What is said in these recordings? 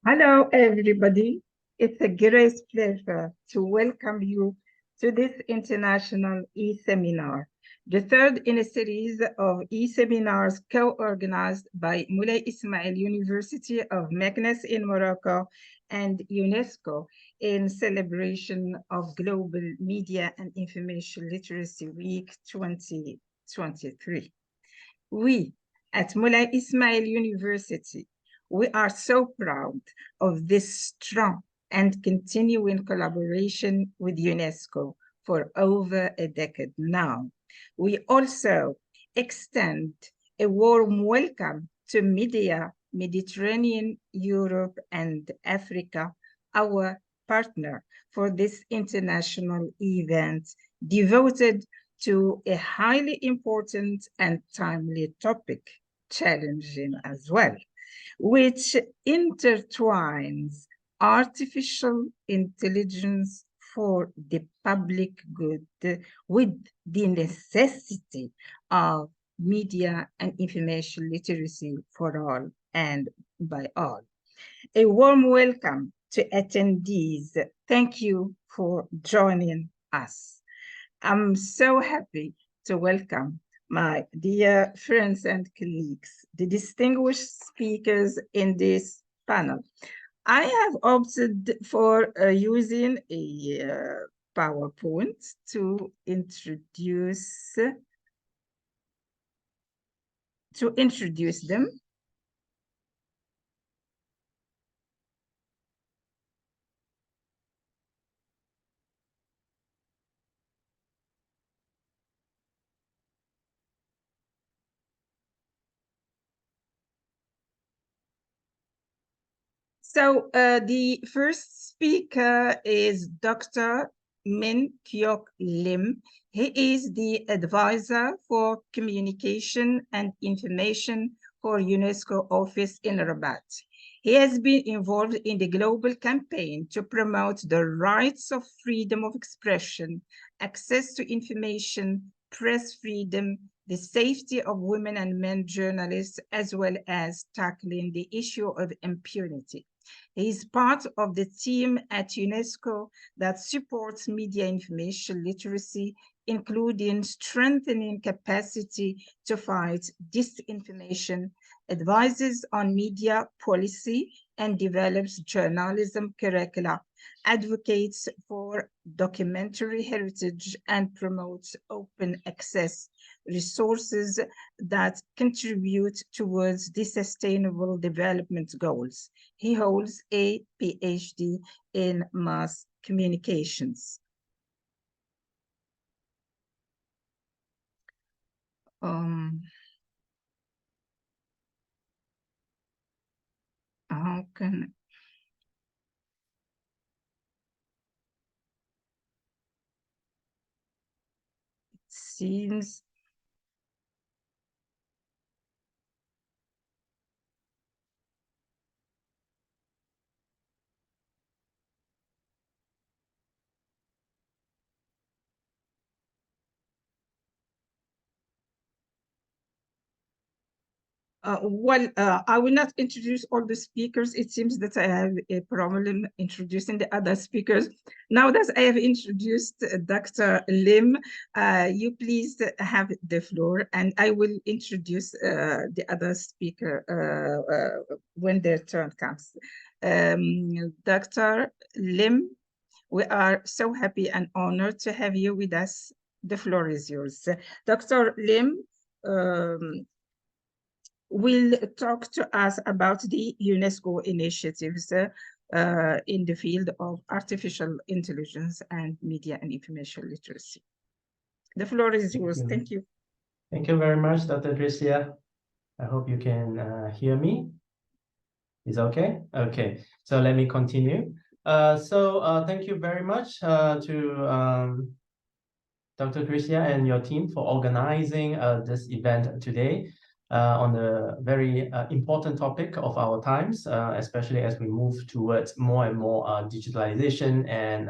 Hello, everybody. It's a great pleasure to welcome you to this international e-seminar, the third in a series of e-seminars co-organized by Moulay Ismail University of Meknes in Morocco and UNESCO in celebration of Global Media and Information Literacy Week 2023. We at Moulay Ismail University, we are so proud of this strong and continuing collaboration with UNESCO for over a decade now. We also extend a warm welcome to MEDEA, Mediterranean, Europe, and Africa, our partner for this international event devoted to a highly important and timely topic, challenging as well, which intertwines artificial intelligence for the public good with the necessity of media and information literacy for all and by all. A warm welcome to attendees. Thank you for joining us. I'm so happy to welcome my dear friends and colleagues, the distinguished speakers in this panel. I have opted for using a PowerPoint to introduce them. So the first speaker is Dr. Ming-Kuok LIM. He is the advisor for communication and information for UNESCO Office in Rabat. He has been involved in the global campaign to promote the rights of freedom of expression, access to information, press freedom, the safety of women and men journalists, as well as tackling the issue of impunity. He is part of the team at UNESCO that supports media information literacy, including strengthening capacity to fight disinformation, advises on media policy, and develops journalism curricula, advocates for documentary heritage, and promotes open access resources that contribute towards the Sustainable Development Goals. He holds a PhD in mass communications. How can it seems I will not introduce all the speakers. It seems that I have a problem introducing the other speakers. Now that I have introduced Dr. Lim, you please have the floor, and I will introduce the other speaker when their turn comes. Dr. Lim, we are so happy and honored to have you with us. The floor is yours. Dr. Lim, will talk to us about the UNESCO initiatives in the field of artificial intelligence and media and information literacy. The floor is yours. Thank you. Thank you very much, Dr. Tricia. I hope you can hear me. Is okay? Okay, so let me continue. Thank you very much to Dr. Tricia and your team for organizing this event today on a very important topic of our times, especially as we move towards more and more digitalization and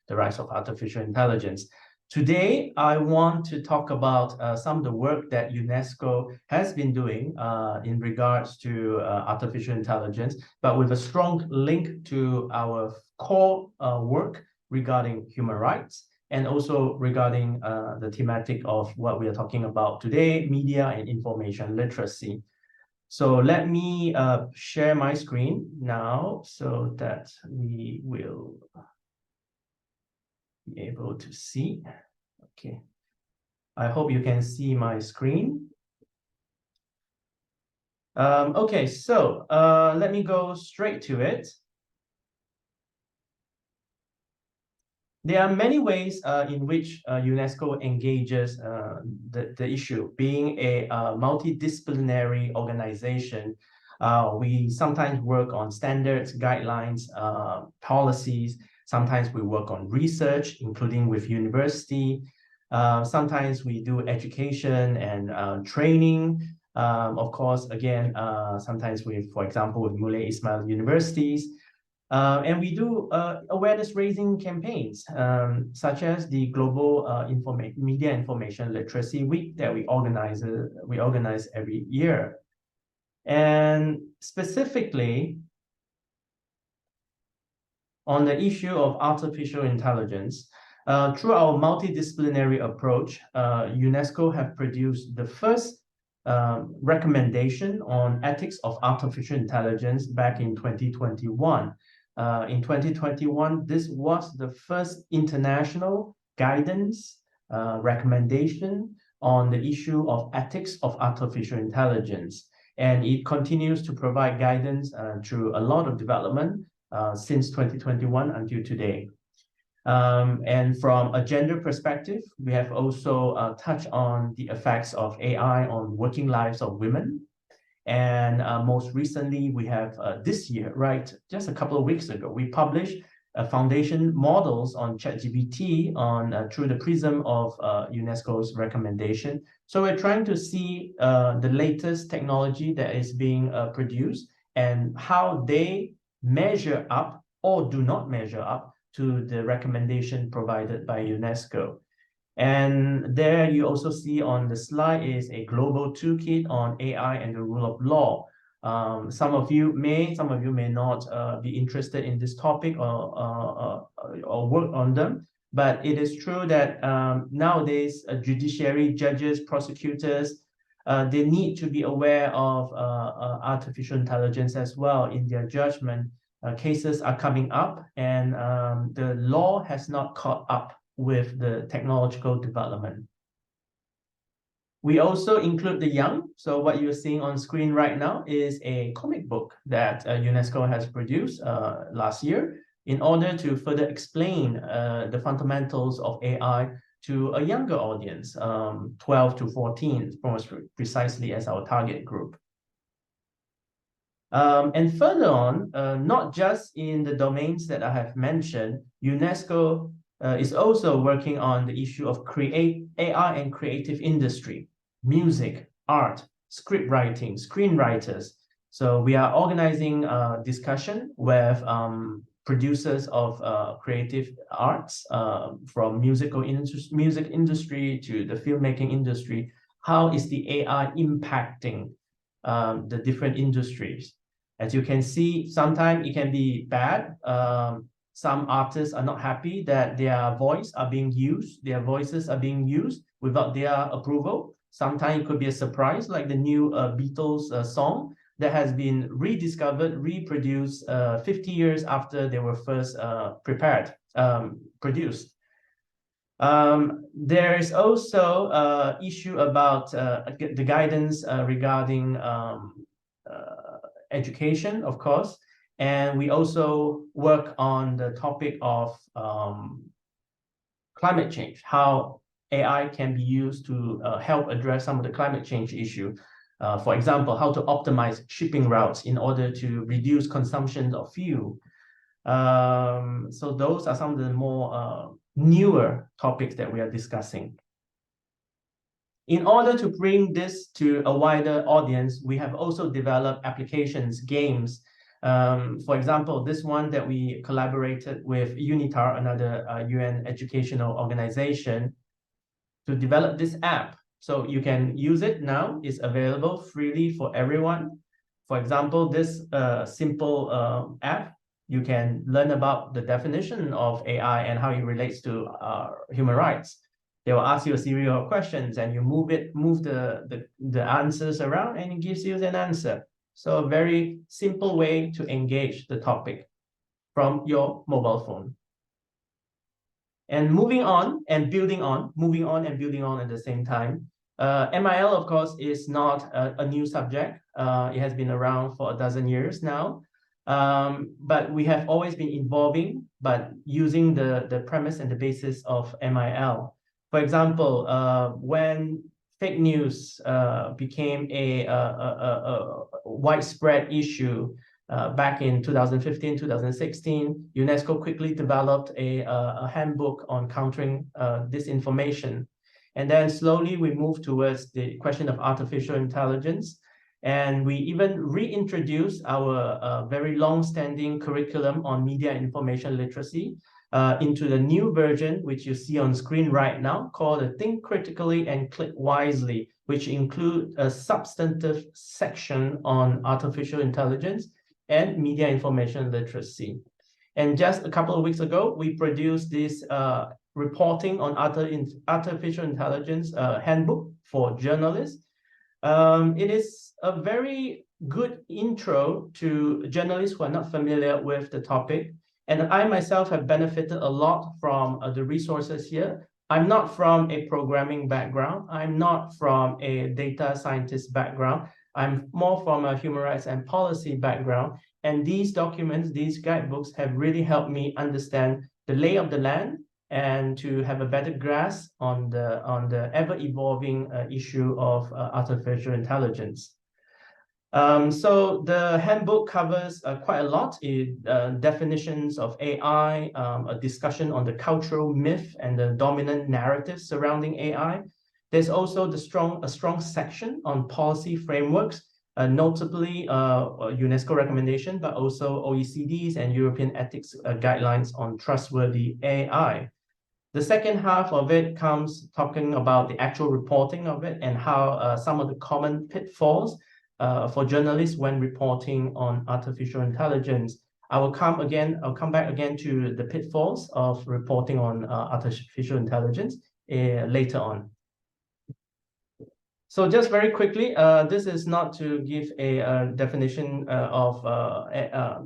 the rise of artificial intelligence. Today, I want to talk about some of the work that UNESCO has been doing in regards to artificial intelligence, but with a strong link to our core work regarding human rights, and also regarding the thematic of what we are talking about today, media and information literacy. So let me share my screen now so that we will be able to see. Okay. I hope you can see my screen. Okay, so let me go straight to it. There are many ways in which UNESCO engages the issue. Being a multidisciplinary organization, we sometimes work on standards, guidelines, policies. Sometimes we work on research, including with university. Sometimes we do education and training. Of course, again, sometimes with, for example, with Moulay Ismail universities. And we do awareness raising campaigns, such as the Global Media Information Literacy Week that we organize every year. And specifically, on the issue of artificial intelligence, through our multidisciplinary approach, UNESCO have produced the first recommendation on ethics of artificial intelligence back in 2021. In 2021, this was the first international guidance recommendation on the issue of ethics of artificial intelligence. And it continues to provide guidance through a lot of development since 2021 until today. And from a gender perspective, we have also touched on the effects of AI on working lives of women. And most recently, we have this year, right, just a couple of weeks ago, we published foundation models on ChatGPT through the prism of UNESCO's recommendation. So we're trying to see the latest technology that is being produced and how they measure up or do not measure up to the recommendation provided by UNESCO. And there you also see on the slide is a global toolkit on AI and the rule of law. Some of you may not be interested in this topic or work on them, but it is true that nowadays judiciary, judges, prosecutors, they need to be aware of artificial intelligence as well in their judgment. Cases are coming up, and the law has not caught up with the technological development. We also include the young. So what you're seeing on screen right now is a comic book that UNESCO has produced last year in order to further explain the fundamentals of AI to a younger audience, 12 to 14, most precisely as our target group. And further on, not just in the domains that I have mentioned, UNESCO is also working on the issue of AI and creative industry, music, art, script writing, screenwriters. So we are organizing a discussion with producers of creative arts from music industry to the filmmaking industry. How is the AI impacting the different industries? As you can see, sometimes it can be bad. Some artists are not happy that their voices are being used without their approval. Sometimes it could be a surprise, like the new Beatles song that has been rediscovered, reproduced 50 years after they were first produced. There is also an issue about the guidance regarding education, of course. And we also work on the topic of climate change, how AI can be used to help address some of the climate change issue. For example, how to optimize shipping routes in order to reduce consumption of fuel. So those are some of the more newer topics that we are discussing. In order to bring this to a wider audience, we have also developed applications, games. For example, this one that we collaborated with UNITAR, another UN educational organization, to develop this app. So you can use it now. It's available freely for everyone. For example, this simple app, you can learn about the definition of AI and how it relates to human rights. They will ask you a series of questions and you move the answers around and it gives you an answer. So a very simple way to engage the topic from your mobile phone. And moving on and building on at the same time. MIL, of course, is not a new subject. It has been around for 12 years now. But we have always been evolving, but using the premise and the basis of MIL. For example, when fake news became a widespread issue back in 2015, 2016, UNESCO quickly developed a handbook on countering disinformation. And then slowly we moved towards the question of artificial intelligence. And we even reintroduced our very long-standing curriculum on media information literacy into the new version, which you see on screen right now, called the Think Critically and Click Wisely, which include a substantive section on artificial intelligence and media information literacy. And just a couple of weeks ago, we produced this reporting on artificial intelligence handbook for journalists. It is a very good intro to journalists who are not familiar with the topic. And I myself have benefited a lot from the resources here. I'm not from a programming background. I'm not from a data scientist background. I'm more from a human rights and policy background. And these documents, these guidebooks have really helped me understand the lay of the land and to have a better grasp on the ever-evolving issue of artificial intelligence. So the handbook covers quite a lot in definitions of AI, a discussion on the cultural myth and the dominant narratives surrounding AI. There's also a strong section on policy frameworks, notably UNESCO recommendation, but also OECD's and European ethics guidelines on trustworthy AI. The second half of it comes talking about the actual reporting of it and how some of the common pitfalls for journalists when reporting on artificial intelligence. I'll come back again to the pitfalls of reporting on artificial intelligence later on. So just very quickly, this is not to give a definition of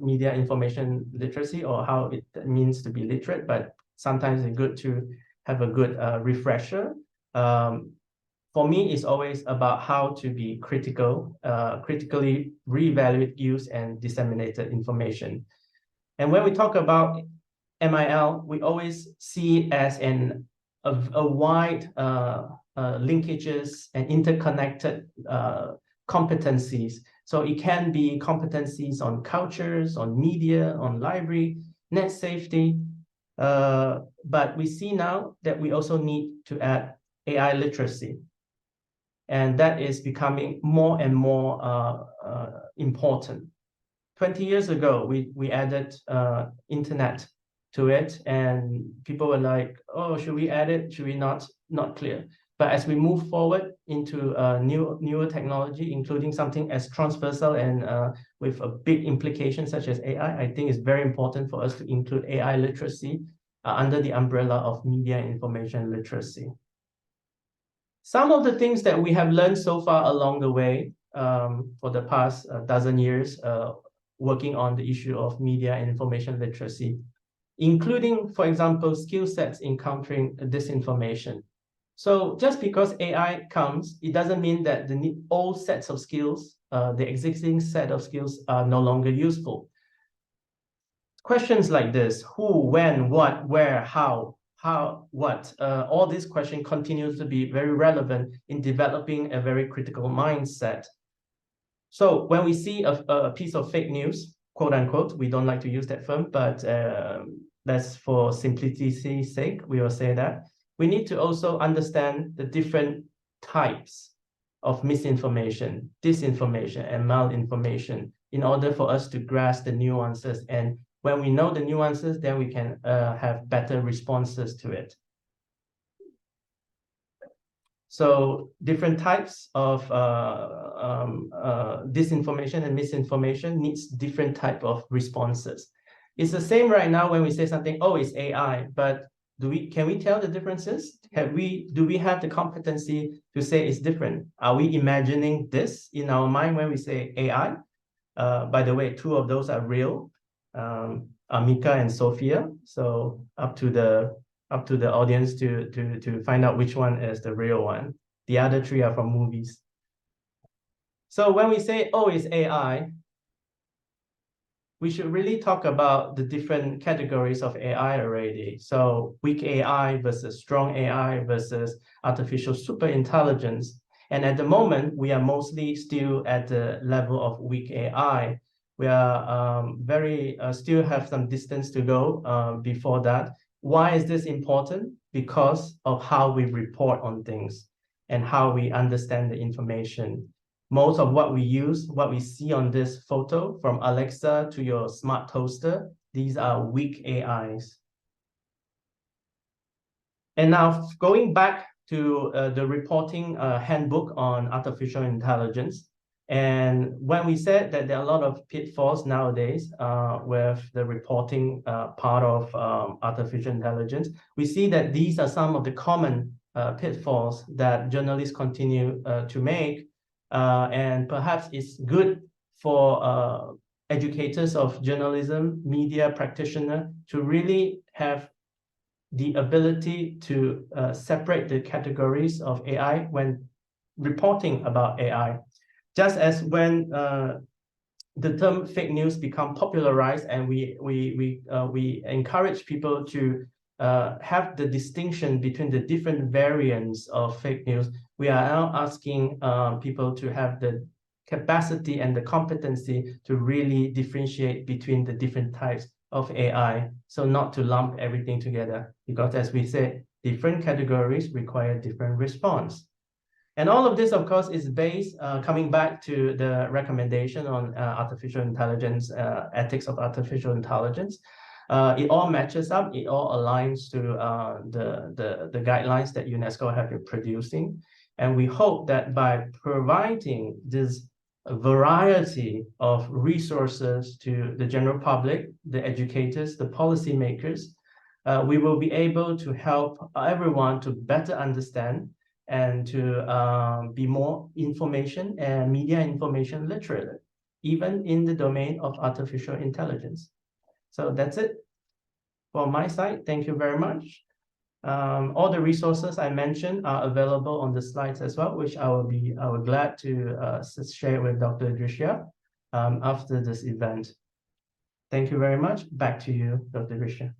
media information literacy or how it means to be literate, but sometimes it's good to have a good refresher. For me, it's always about how to be critically reevaluate, use, and disseminated information. And when we talk about MIL, we always see it as a wide linkages and interconnected competencies. So it can be competencies on cultures, on media, on library, net safety. But we see now that we also need to add AI literacy. And that is becoming more and more important. 20 years ago, we added internet to it, and people were like, oh, should we add it? Should we not? Not clear. But as we move forward into newer technology, including something as transversal and with a big implication such as AI, I think it's very important for us to include AI literacy under the umbrella of media information literacy. Some of the things that we have learned so far along the way for the past 12 years working on the issue of media and information literacy, including, for example, skill sets in countering disinformation. So just because AI comes, it doesn't mean that the old sets of skills, the existing set of skills are no longer useful. Questions like this, who, when, what, where, how, what, all these questions continues to be very relevant in developing a very critical mindset. So when we see a piece of fake news, quote unquote, we don't like to use that term, but that's for simplicity's sake, we will say that. We need to also understand the different types of misinformation, disinformation, and malinformation in order for us to grasp the nuances. And when we know the nuances, then we can have better responses to it. So different types of disinformation and misinformation needs different type of responses. It's the same right now when we say something, oh, it's AI, but can we tell the differences? Do we have the competency to say it's different? Are we imagining this in our mind when we say AI? By the way, two of those are real, Amika and Sophia. So up to the audience to find out which one is the real one. The other three are from movies. So when we say, oh, it's AI, we should really talk about the different categories of AI already. So weak AI versus strong AI versus artificial super intelligence. And at the moment, we are mostly still at the level of weak AI. We are still have some distance to go before that. Why is this important? Because of how we report on things and how we understand the information. Most of what we use, what we see on this photo, from Alexa to your smart toaster, these are weak AIs. And now going back to the reporting handbook on artificial intelligence. And when we said that there are a lot of pitfalls nowadays with the reporting part of artificial intelligence, we see that these are some of the common pitfalls that journalists continue to make. And perhaps it's good for educators of journalism, media practitioners to really have the ability to separate the categories of AI when reporting about AI. Just as when the term fake news become popularized and we encourage people to have the distinction between the different variants of fake news, we are now asking people to have the capacity and the competency to really differentiate between the different types of AI, so not to lump everything together, because as we said, different categories require different response. And all of this, of course, is based, coming back to the recommendation on artificial intelligence, ethics of artificial intelligence. It all matches up, it all aligns to the guidelines that UNESCO have been producing. And we hope that by providing this variety of resources to the general public, the educators, the policymakers, we will be able to help everyone to better understand and to be more information and media information literate, even in the domain of artificial intelligence. So that's it from my side. Thank you very much. All the resources I mentioned are available on the slides as well, which I will be glad to share with Dr. Idrisia after this event. Thank you very much. Back to you, Dr. Idrisia.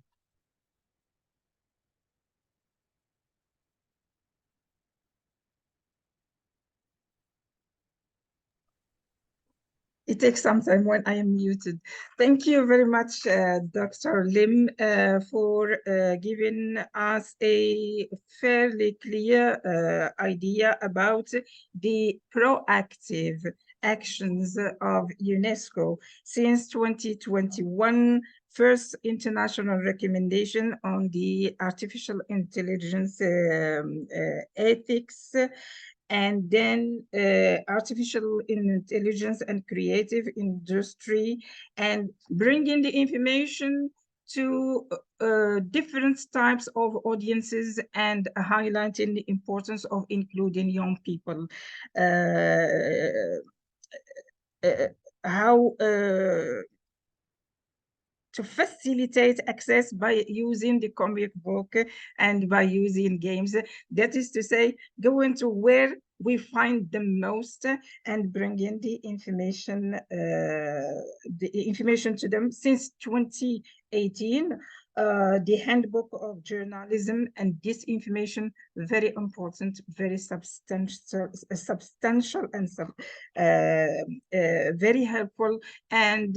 It takes some time when I am muted. Thank you very much, Dr. Lim, for giving us a fairly clear idea about the proactive actions of UNESCO since 2021, first international recommendation on the artificial intelligence ethics, and then artificial intelligence and creative industry, and bringing the information to different types of audiences and highlighting the importance of including young people. How to facilitate access by using the comic book and by using games. That is to say, going to where we find the most and bring in the information to them. Since 2018, the Handbook of Journalism and Disinformation, very important, very substantial and very helpful, and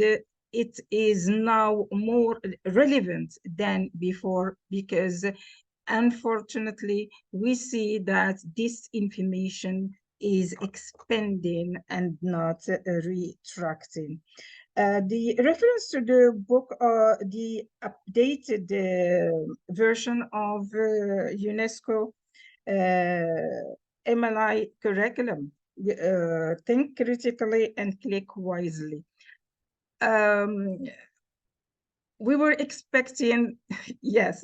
it is now more relevant than before, because unfortunately we see that this information is expanding and not retracting. The reference to the book, the updated version of UNESCO MLI curriculum, think critically and click wisely. We were expecting, yes,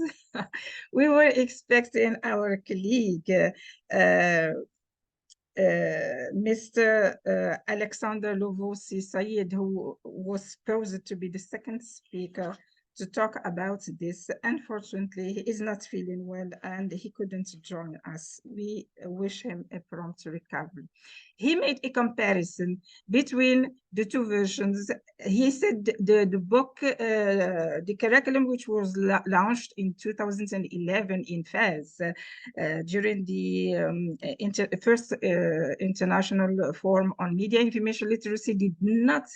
we were expecting our colleague, Mr. Alexander Lovosi Sayed, who was supposed to be the second speaker, to talk about this. Unfortunately, he is not feeling well and he couldn't join us. We wish him a prompt recovery. He made a comparison between the two versions. He said the book, the curriculum, which was launched in 2011 in Fez during the first International Forum on Media Information Literacy, did not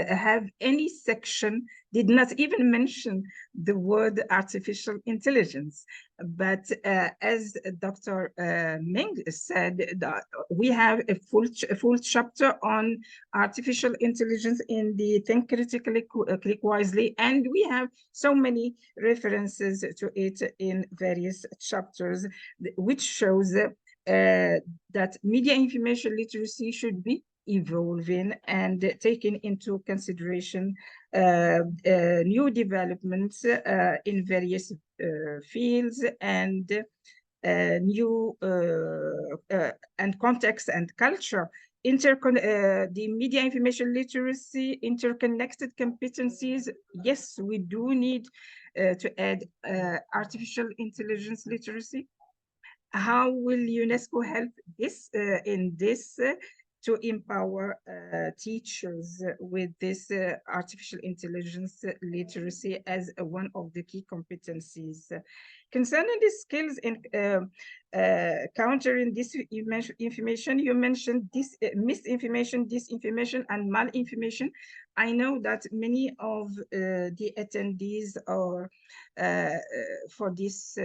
have any section, did not even mention the word artificial intelligence. But as Dr. Ming said, we have a full chapter on artificial intelligence in the Think Critically, Click Wisely, and we have so many references to it in various chapters, which shows that media information literacy should be evolving and taking into consideration new developments in various fields and new and context and culture. The media information literacy, interconnected competencies. Yes, we do need to add artificial intelligence literacy. How will UNESCO help this in this to empower teachers with this artificial intelligence literacy as one of the key competencies? Concerning the skills in countering disinformation, you mentioned this misinformation, disinformation, and malinformation. I know that many of the attendees are for this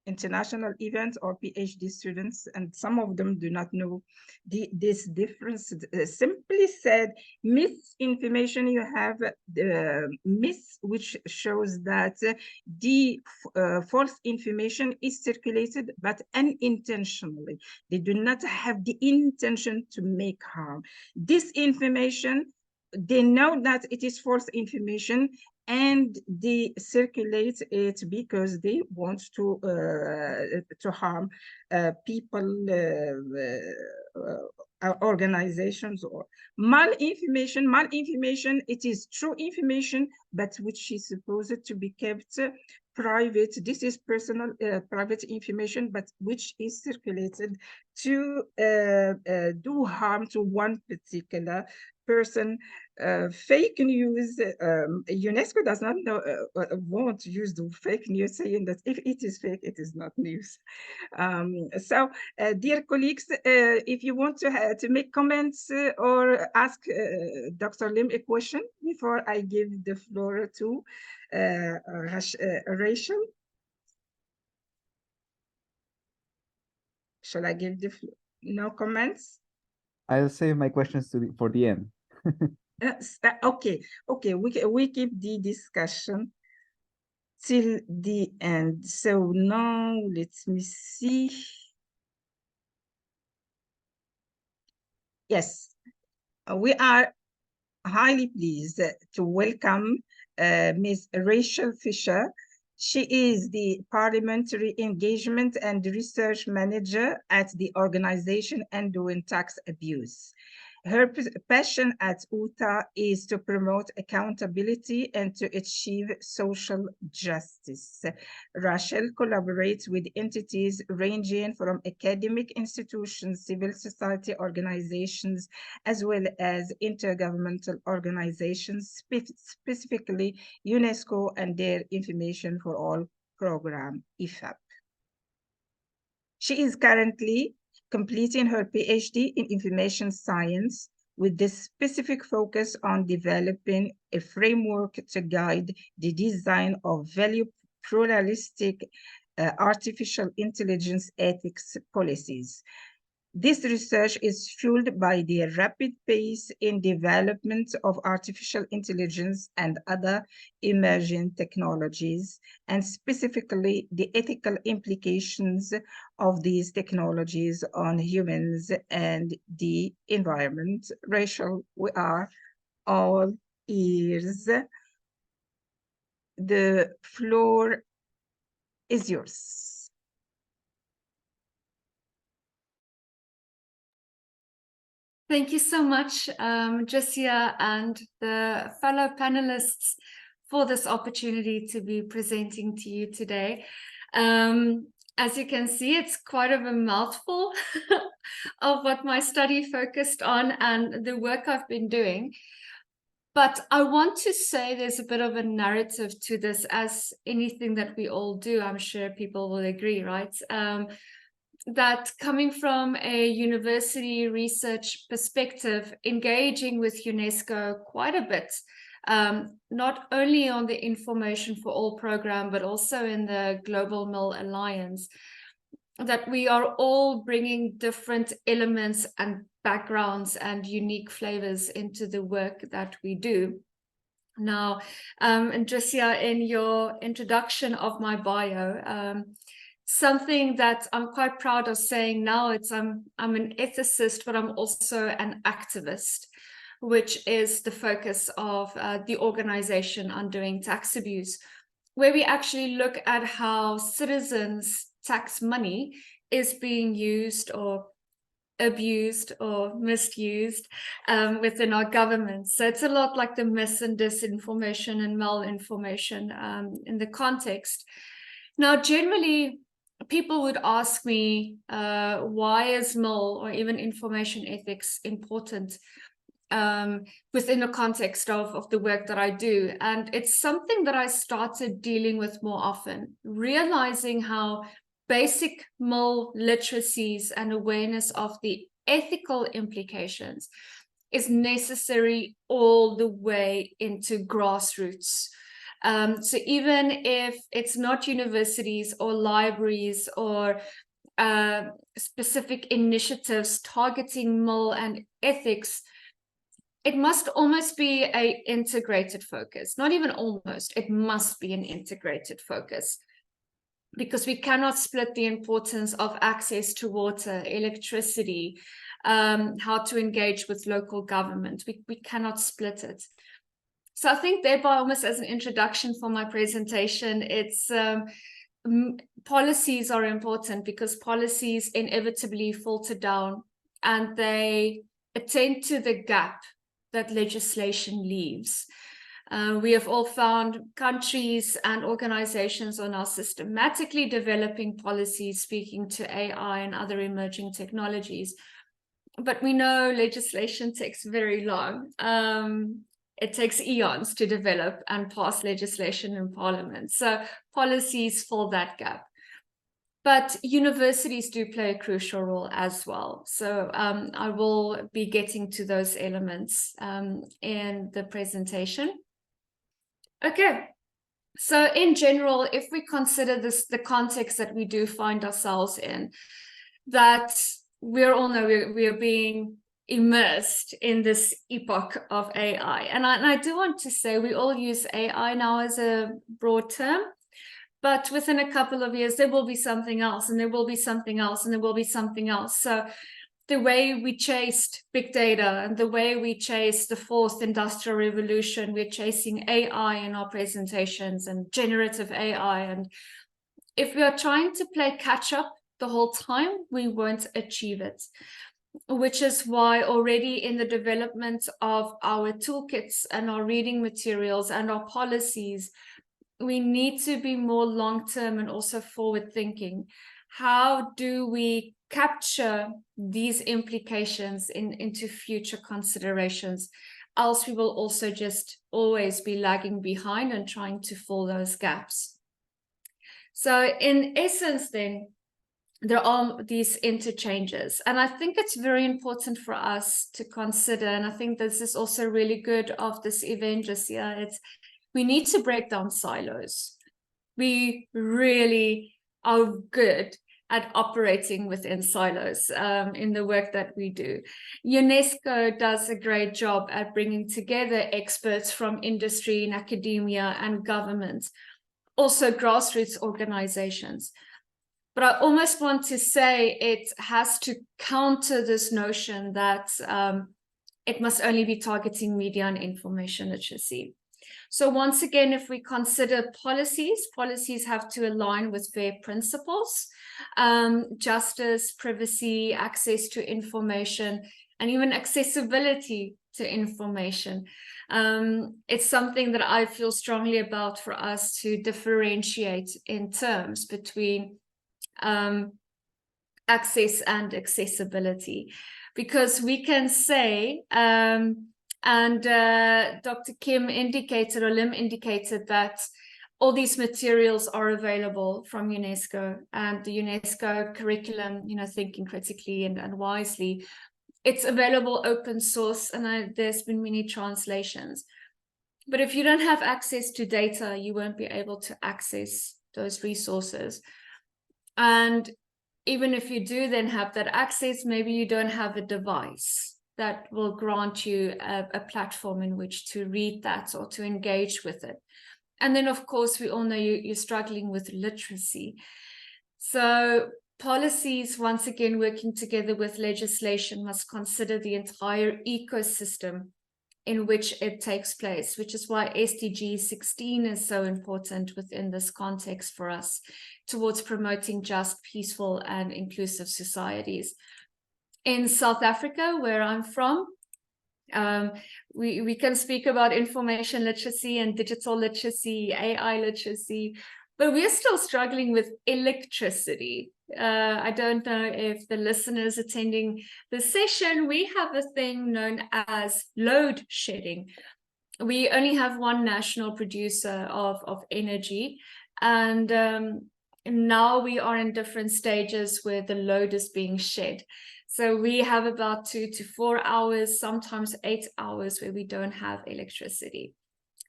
international events or PhD students, and some of them do not know this difference. Simply said, misinformation, you have the mis, which shows that the false information is circulated, but unintentionally. They do not have the intention to make harm. Disinformation, they know that it is false information, and they circulate it because they want to harm people, organizations. Or malinformation, it is true information, but which is supposed to be kept private. This is personal private information, but which is circulated to do harm to one particular person. Fake news, UNESCO does not want to use the fake news, saying that if it is fake, it is not news. So, dear colleagues, if you want to make comments or ask Dr. Lim a question before I give the floor to Rachel. Shall I give the floor? No comments? I'll save my questions for the end. Okay, we keep the discussion till the end. So now let me see. Yes, we are highly pleased to welcome Ms. Rachel Fisher. She is the Parliamentary Engagement and Research Manager at the organization Undoing Tax Abuse. Her passion at UTA is to promote accountability and to achieve social justice. Rachel collaborates with entities ranging from academic institutions, civil society organizations, as well as intergovernmental organizations, specifically UNESCO and their Information for All program, IFAP. She is currently completing her PhD in information science with the specific focus on developing a framework to guide the design of value pluralistic artificial intelligence ethics policies. This research is fueled by the rapid pace in development of artificial intelligence and other emerging technologies, and specifically the ethical implications of these technologies on humans and the environment. Rachel, we are all ears. The floor is yours. Thank you so much, Jessia and the fellow panelists for this opportunity to be presenting to you today. As you can see, it's quite of a mouthful of what my study focused on and the work I've been doing. But I want to say there's a bit of a narrative to this, as anything that we all do, I'm sure people will agree, right? That coming from a university research perspective, engaging with UNESCO quite a bit, not only on the Information for All program, but also in the Global Mill Alliance, that we are all bringing different elements and backgrounds and unique flavors into the work that we do. Now, and Jessia, in your introduction of my bio, something that I'm quite proud of saying now, it's I'm an ethicist, but I'm also an activist, which is the focus of the organization Undoing Tax Abuse, where we actually look at how citizens' tax money is being used or abused or misused within our government. So it's a lot like the mis and disinformation and malinformation in the context. Now, generally, people would ask me, why is MIL or even information ethics important within the context of the work that I do? And it's something that I started dealing with more often, realizing how basic MIL literacies and awareness of the ethical implications is necessary all the way into grassroots. So even if it's not universities or libraries or specific initiatives targeting MIL and ethics, it must almost be an integrated focus. Not even almost, it must be an integrated focus, because we cannot split the importance of access to water, electricity, how to engage with local government. We cannot split it. So I think thereby, almost as an introduction for my presentation, it's policies are important, because policies inevitably filter down and they attend to the gap that legislation leaves. We have all found countries and organizations are now systematically developing policies speaking to AI and other emerging technologies. But we know legislation takes very long. It takes eons to develop and pass legislation in Parliament. So policies fill that gap. But universities do play a crucial role as well. So I will be getting to those elements in the presentation. Okay, so in general, if we consider this, the context that we do find ourselves in, that we all know we are being immersed in this epoch of AI. And I do want to say we all use AI now as a broad term, but within a couple of years, there will be something else, and there will be something else, and there will be something else. So the way we chased big data and the way we chased the fourth industrial revolution, we're chasing AI in our presentations and generative AI. And if we are trying to play catch up the whole time, we won't achieve it, which is why already in the development of our toolkits and our reading materials and our policies, we need to be more long-term and also forward-thinking. How do we capture these implications into future considerations? Else we will also just always be lagging behind and trying to fill those gaps. So in essence then, there are these interchanges. And I think it's very important for us to consider, and I think this is also really good of this event just here, we need to break down silos. We really are good at operating within silos in the work that we do. UNESCO does a great job at bringing together experts from industry and academia and government, also grassroots organizations. But I almost want to say it has to counter this notion that it must only be targeting media and information literacy. So once again, if we consider policies have to align with FAIR principles, justice, privacy, access to information, and even accessibility to information. It's something that I feel strongly about for us to differentiate in terms between access and accessibility, because we can say, and Dr. Kim indicated, or Lim indicated, that all these materials are available from UNESCO, and the UNESCO curriculum, thinking critically and wisely, it's available open source, and there's been many translations. But if you don't have access to data, you won't be able to access those resources. And even if you do then have that access, maybe you don't have a device that will grant you a platform in which to read that or to engage with it. And then, of course, we all know you're struggling with literacy. So policies, once again, working together with legislation, must consider the entire ecosystem in which it takes place, which is why SDG 16 is so important within this context for us, towards promoting just, peaceful, and inclusive societies. In South Africa, where I'm from, we can speak about information literacy and digital literacy, AI literacy, but we're still struggling with electricity. I don't know if the listeners attending the session, we have a thing known as load shedding. We only have one national producer of energy, and now we are in different stages where the load is being shed. So we have about 2 to 4 hours, sometimes 8 hours, where we don't have electricity.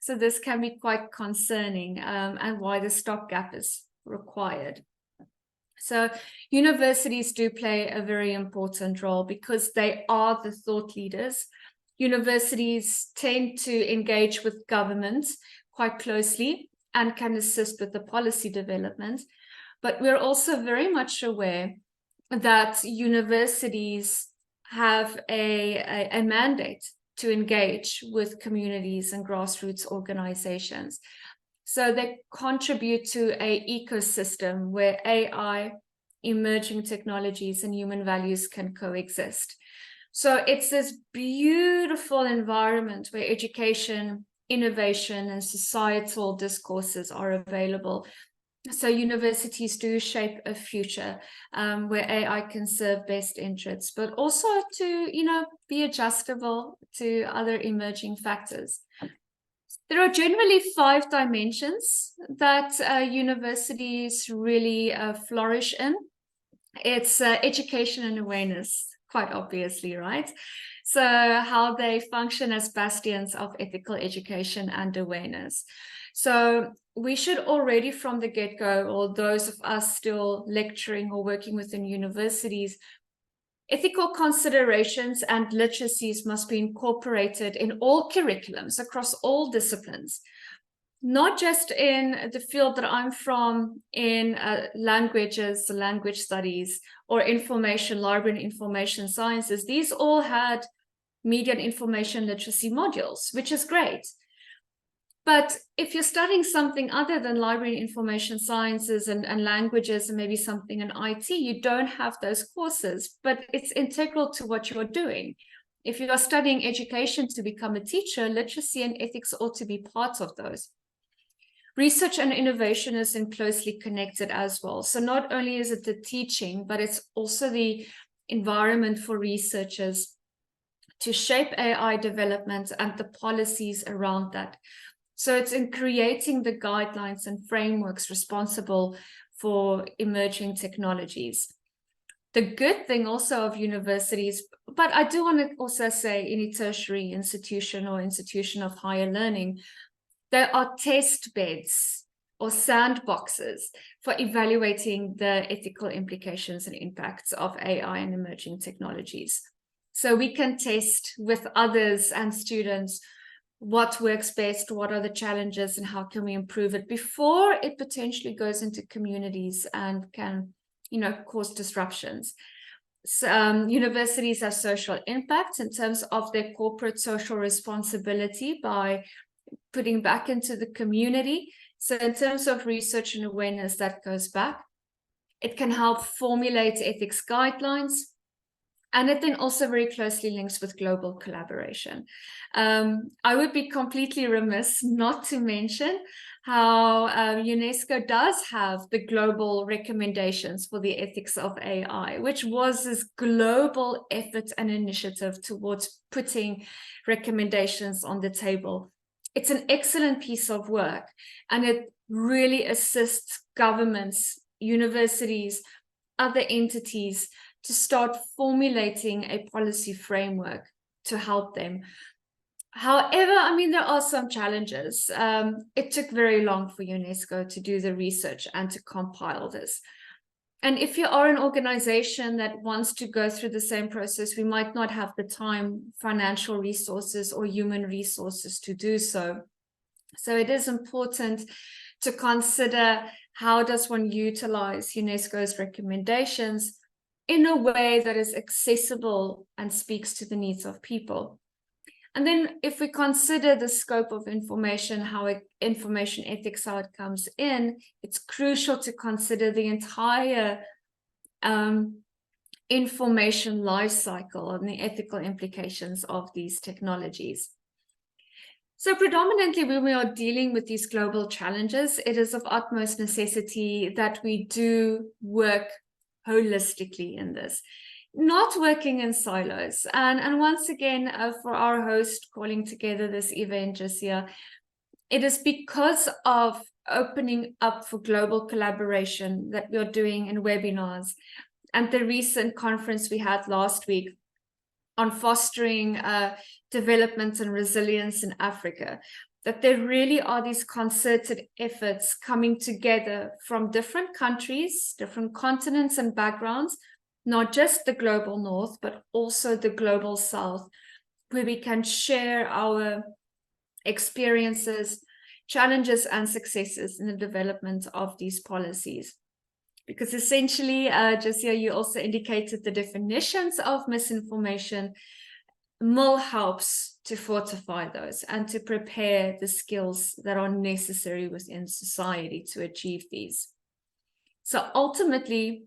So this can be quite concerning, and why the stopgap is required. So universities do play a very important role because they are the thought leaders. Universities tend to engage with governments quite closely and can assist with the policy development. But we're also very much aware that universities have a mandate to engage with communities and grassroots organizations. So they contribute to an ecosystem where AI, emerging technologies, and human values can coexist. So it's this beautiful environment where education, innovation, and societal discourses are available. So universities do shape a future where AI can serve best interests, but also to, be adjustable to other emerging factors. There are generally 5 dimensions that universities really flourish in. It's education and awareness, quite obviously, right? So how they function as bastions of ethical education and awareness. So we should already from the get-go, or those of us still lecturing or working within universities, ethical considerations and literacies must be incorporated in all curriculums across all disciplines, not just in the field that I'm from, in languages, language studies, or information, library and information sciences. These all had media and information literacy modules, which is great. But if you're studying something other than library and information sciences and languages, and maybe something in IT, you don't have those courses, but it's integral to what you're doing. If you are studying education to become a teacher, literacy and ethics ought to be part of those. Research and innovation is closely connected as well. So not only is it the teaching, but it's also the environment for researchers to shape AI development and the policies around that. So it's in creating the guidelines and frameworks responsible for emerging technologies. The good thing also of universities, but I do want to also say any tertiary institution or institution of higher learning, there are test beds or sandboxes for evaluating the ethical implications and impacts of AI and emerging technologies. So we can test with others and students what works best, what are the challenges, and how can we improve it before it potentially goes into communities and can, cause disruptions. So, universities have social impact in terms of their corporate social responsibility by putting back into the community. So in terms of research and awareness, that goes back. It can help formulate ethics guidelines, and it then also very closely links with global collaboration. I would be completely remiss not to mention how UNESCO does have the global recommendations for the ethics of AI, which was this global effort and initiative towards putting recommendations on the table. It's an excellent piece of work, and it really assists governments, universities, other entities to start formulating a policy framework to help them. However, there are some challenges. It took very long for UNESCO to do the research and to compile this. And if you are an organization that wants to go through the same process, we might not have the time, financial resources, or human resources to do so. So it is important to consider, how does one utilize UNESCO's recommendations in a way that is accessible and speaks to the needs of people. And then if we consider the scope of information, information ethics, how it comes in, it's crucial to consider the entire information life cycle and the ethical implications of these technologies. So predominantly when we are dealing with these global challenges, it is of utmost necessity that we do work holistically in this, not working in silos. And once again, for our host calling together this event just here, it is because of opening up for global collaboration that we are doing in webinars, and the recent conference we had last week on fostering development and resilience in Africa, that there really are these concerted efforts coming together from different countries, different continents and backgrounds, not just the global north, but also the global south, where we can share our experiences, challenges, and successes in the development of these policies. Because essentially, Jessia, you also indicated the definitions of misinformation. MIL helps to fortify those and to prepare the skills that are necessary within society to achieve these. So ultimately,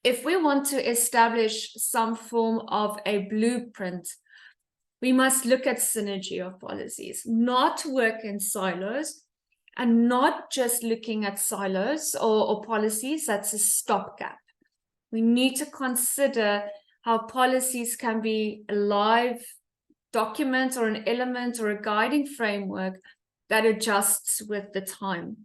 if we want to establish some form of a blueprint, we must look at synergy of policies, not work in silos, and not just looking at silos or policies. That's a stopgap. We need to consider how policies can be a live document or an element or a guiding framework that adjusts with the time.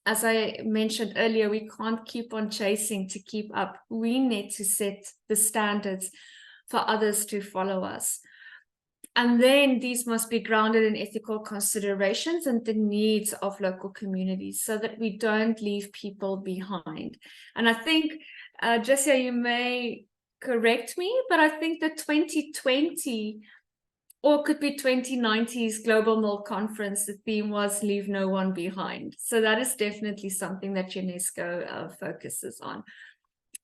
As I mentioned earlier, we can't keep on chasing to keep up. We need to set the standards for others to follow us. And then these must be grounded in ethical considerations and the needs of local communities so that we don't leave people behind. And I think, Jessia, you may correct me, but I think the 2020 or could be 2090's Global MIL Conference, the theme was Leave No One Behind. So that is definitely something that UNESCO focuses on.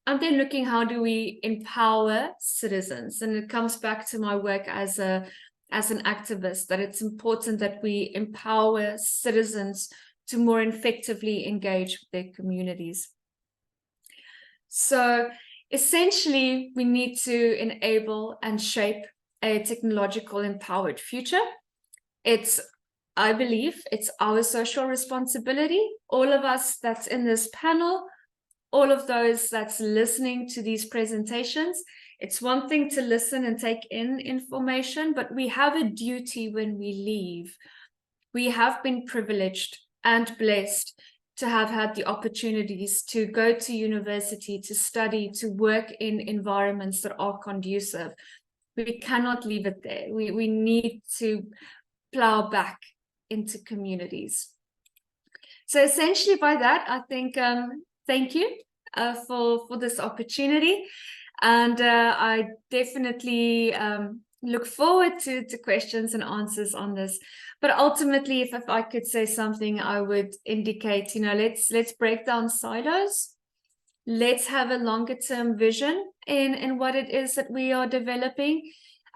And then looking, how do we empower citizens? And it comes back to my work as an activist, that it's important that we empower citizens to more effectively engage with their communities. So essentially, we need to enable and shape a technological empowered future. I believe it's our social responsibility, all of us that's in this panel, all of those that's listening to these presentations. It's one thing to listen and take in information, but we have a duty when we leave. We have been privileged and blessed to have had the opportunities to go to university, to study, to work in environments that are conducive. We cannot leave it there. We need to plow back into communities. So essentially by that, I think, thank you for this opportunity. And I definitely look forward to questions and answers on this. But ultimately, if I could say something, I would indicate, let's break down silos. Let's have a longer term vision in what it is that we are developing.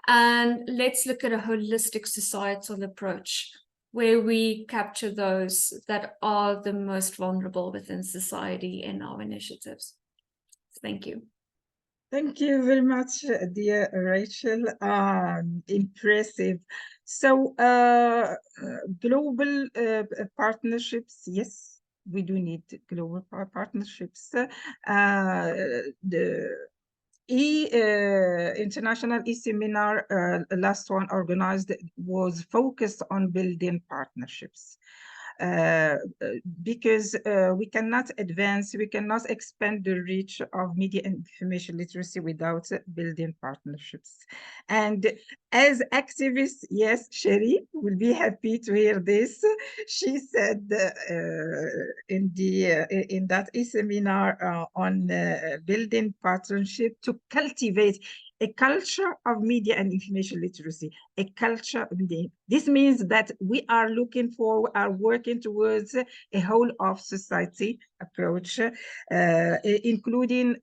And let's look at a holistic societal approach where we capture those that are the most vulnerable within society in our initiatives. Thank you. Thank you very much, dear Rachel. Impressive. So, global partnerships, yes, we do need global partnerships. The International E-Seminar, last one organized, was focused on building partnerships. Because we cannot advance, we cannot expand the reach of media and information literacy without building partnerships. And as activists, yes, Sherry will be happy to hear this. She said in that e-seminar on building partnership to cultivate a culture of media and information literacy, a culture of media. This means that we are working towards a whole of society approach, including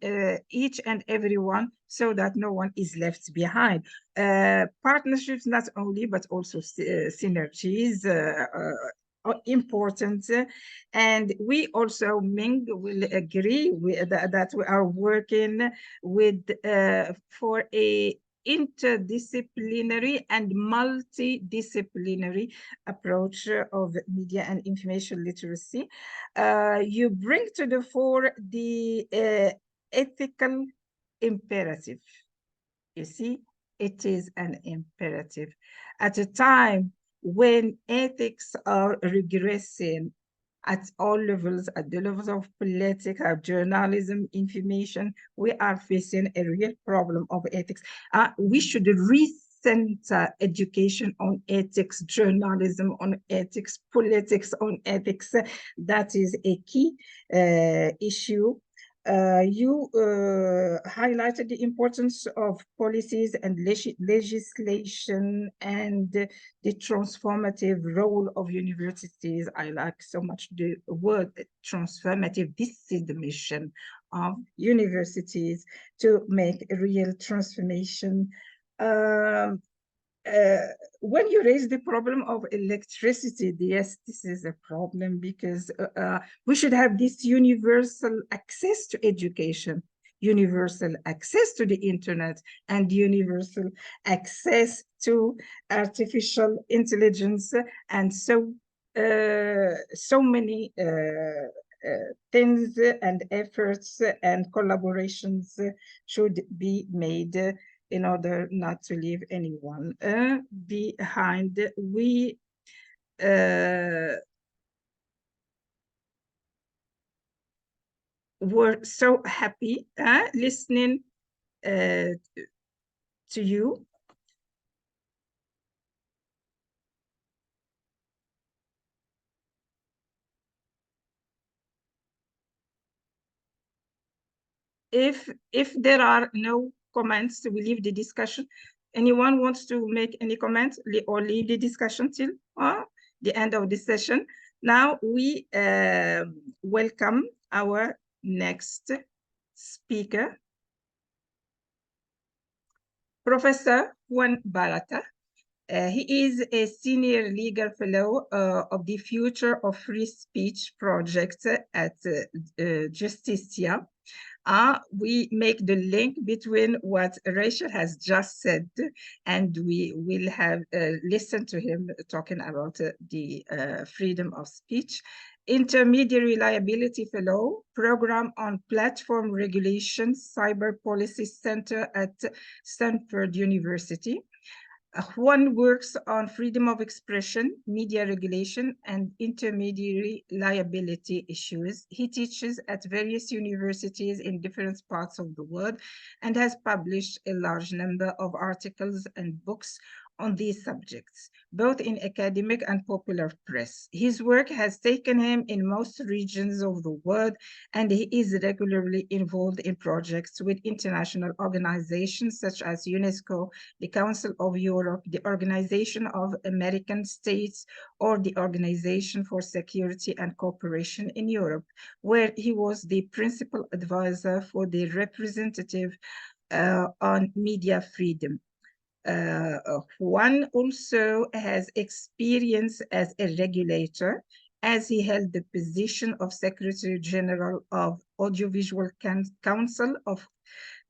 each and everyone, so that no one is left behind. Partnerships not only, but also synergies are important, and we also, Ming will agree with that we are working with for a interdisciplinary and multidisciplinary approach of media and information literacy. You bring to the fore the ethical imperative. You see, it is an imperative. At a time when ethics are regressing at all levels, at the levels of politics, of journalism, information, we are facing a real problem of ethics. We should recenter education on ethics, journalism on ethics, politics on ethics. That is a key issue. You highlighted the importance of policies and legislation and the transformative role of universities. I like so much the word transformative. This is the mission of universities, to make a real transformation. When you raise the problem of electricity, yes, this is a problem, because we should have this universal access to education, universal access to the internet, and universal access to artificial intelligence, and so many things and efforts and collaborations should be made in order not to leave anyone behind. We were so happy listening to you. If there are no comments, we leave the discussion. Anyone wants to make any comments or leave the discussion till the end of the session? Now we welcome our next speaker, Professor Juan Barata. He is a senior legal fellow of the Future of Free Speech project at Justicia. We make the link between what Rachel has just said, and we will have listened to him talking about the freedom of speech. Intermediary Liability Fellow, Program on Platform Regulation, Cyber Policy Center at Stanford University. Juan works on freedom of expression, media regulation, and intermediary liability issues. He teaches at various universities in different parts of the world and has published a large number of articles and books on these subjects, both in academic and popular press. His work has taken him in most regions of the world, and he is regularly involved in projects with international organizations such as UNESCO, the Council of Europe, the Organization of American States, or the Organization for Security and Cooperation in Europe, where he was the principal advisor for the representative on media freedom. Juan also has experience as a regulator, as he held the position of Secretary General of Audiovisual Council of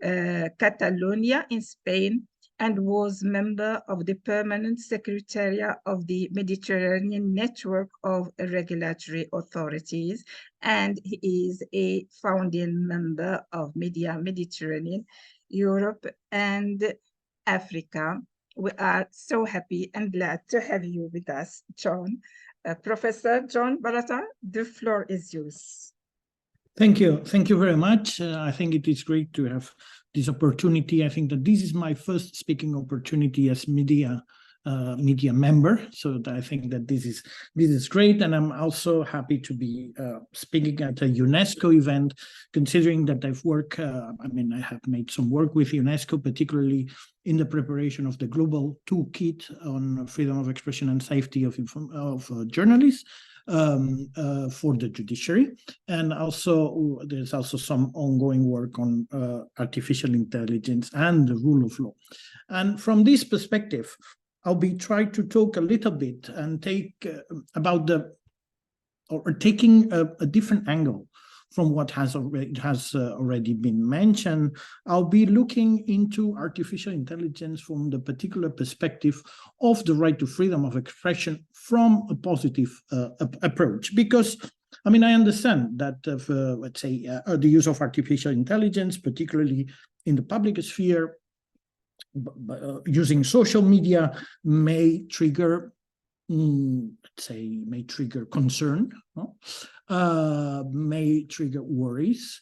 Catalonia in Spain, and was member of the Permanent Secretariat of the Mediterranean Network of Regulatory Authorities, and he is a founding member of MEDEA Mediterranean, Europe, and Africa. We are so happy and glad to have you with us, John. Professor John Barata, the floor is yours. Thank you. Thank you very much. I think it is great to have this opportunity. I think that this is my first speaking opportunity as media member, so I think that this is great, and I'm also happy to be speaking at a UNESCO event, considering that I've worked. I have made some work with UNESCO, particularly in the preparation of the global toolkit on freedom of expression and safety of journalists for the judiciary, and also there's also some ongoing work on artificial intelligence and the rule of law. And from this perspective, I'll be trying to talk a little bit and taking a different angle from what has already been mentioned. I'll be looking into artificial intelligence from the particular perspective of the right to freedom of expression from a positive approach, because I understand that let's say the use of artificial intelligence, particularly in the public sphere, using social media, may trigger concern, may trigger worries.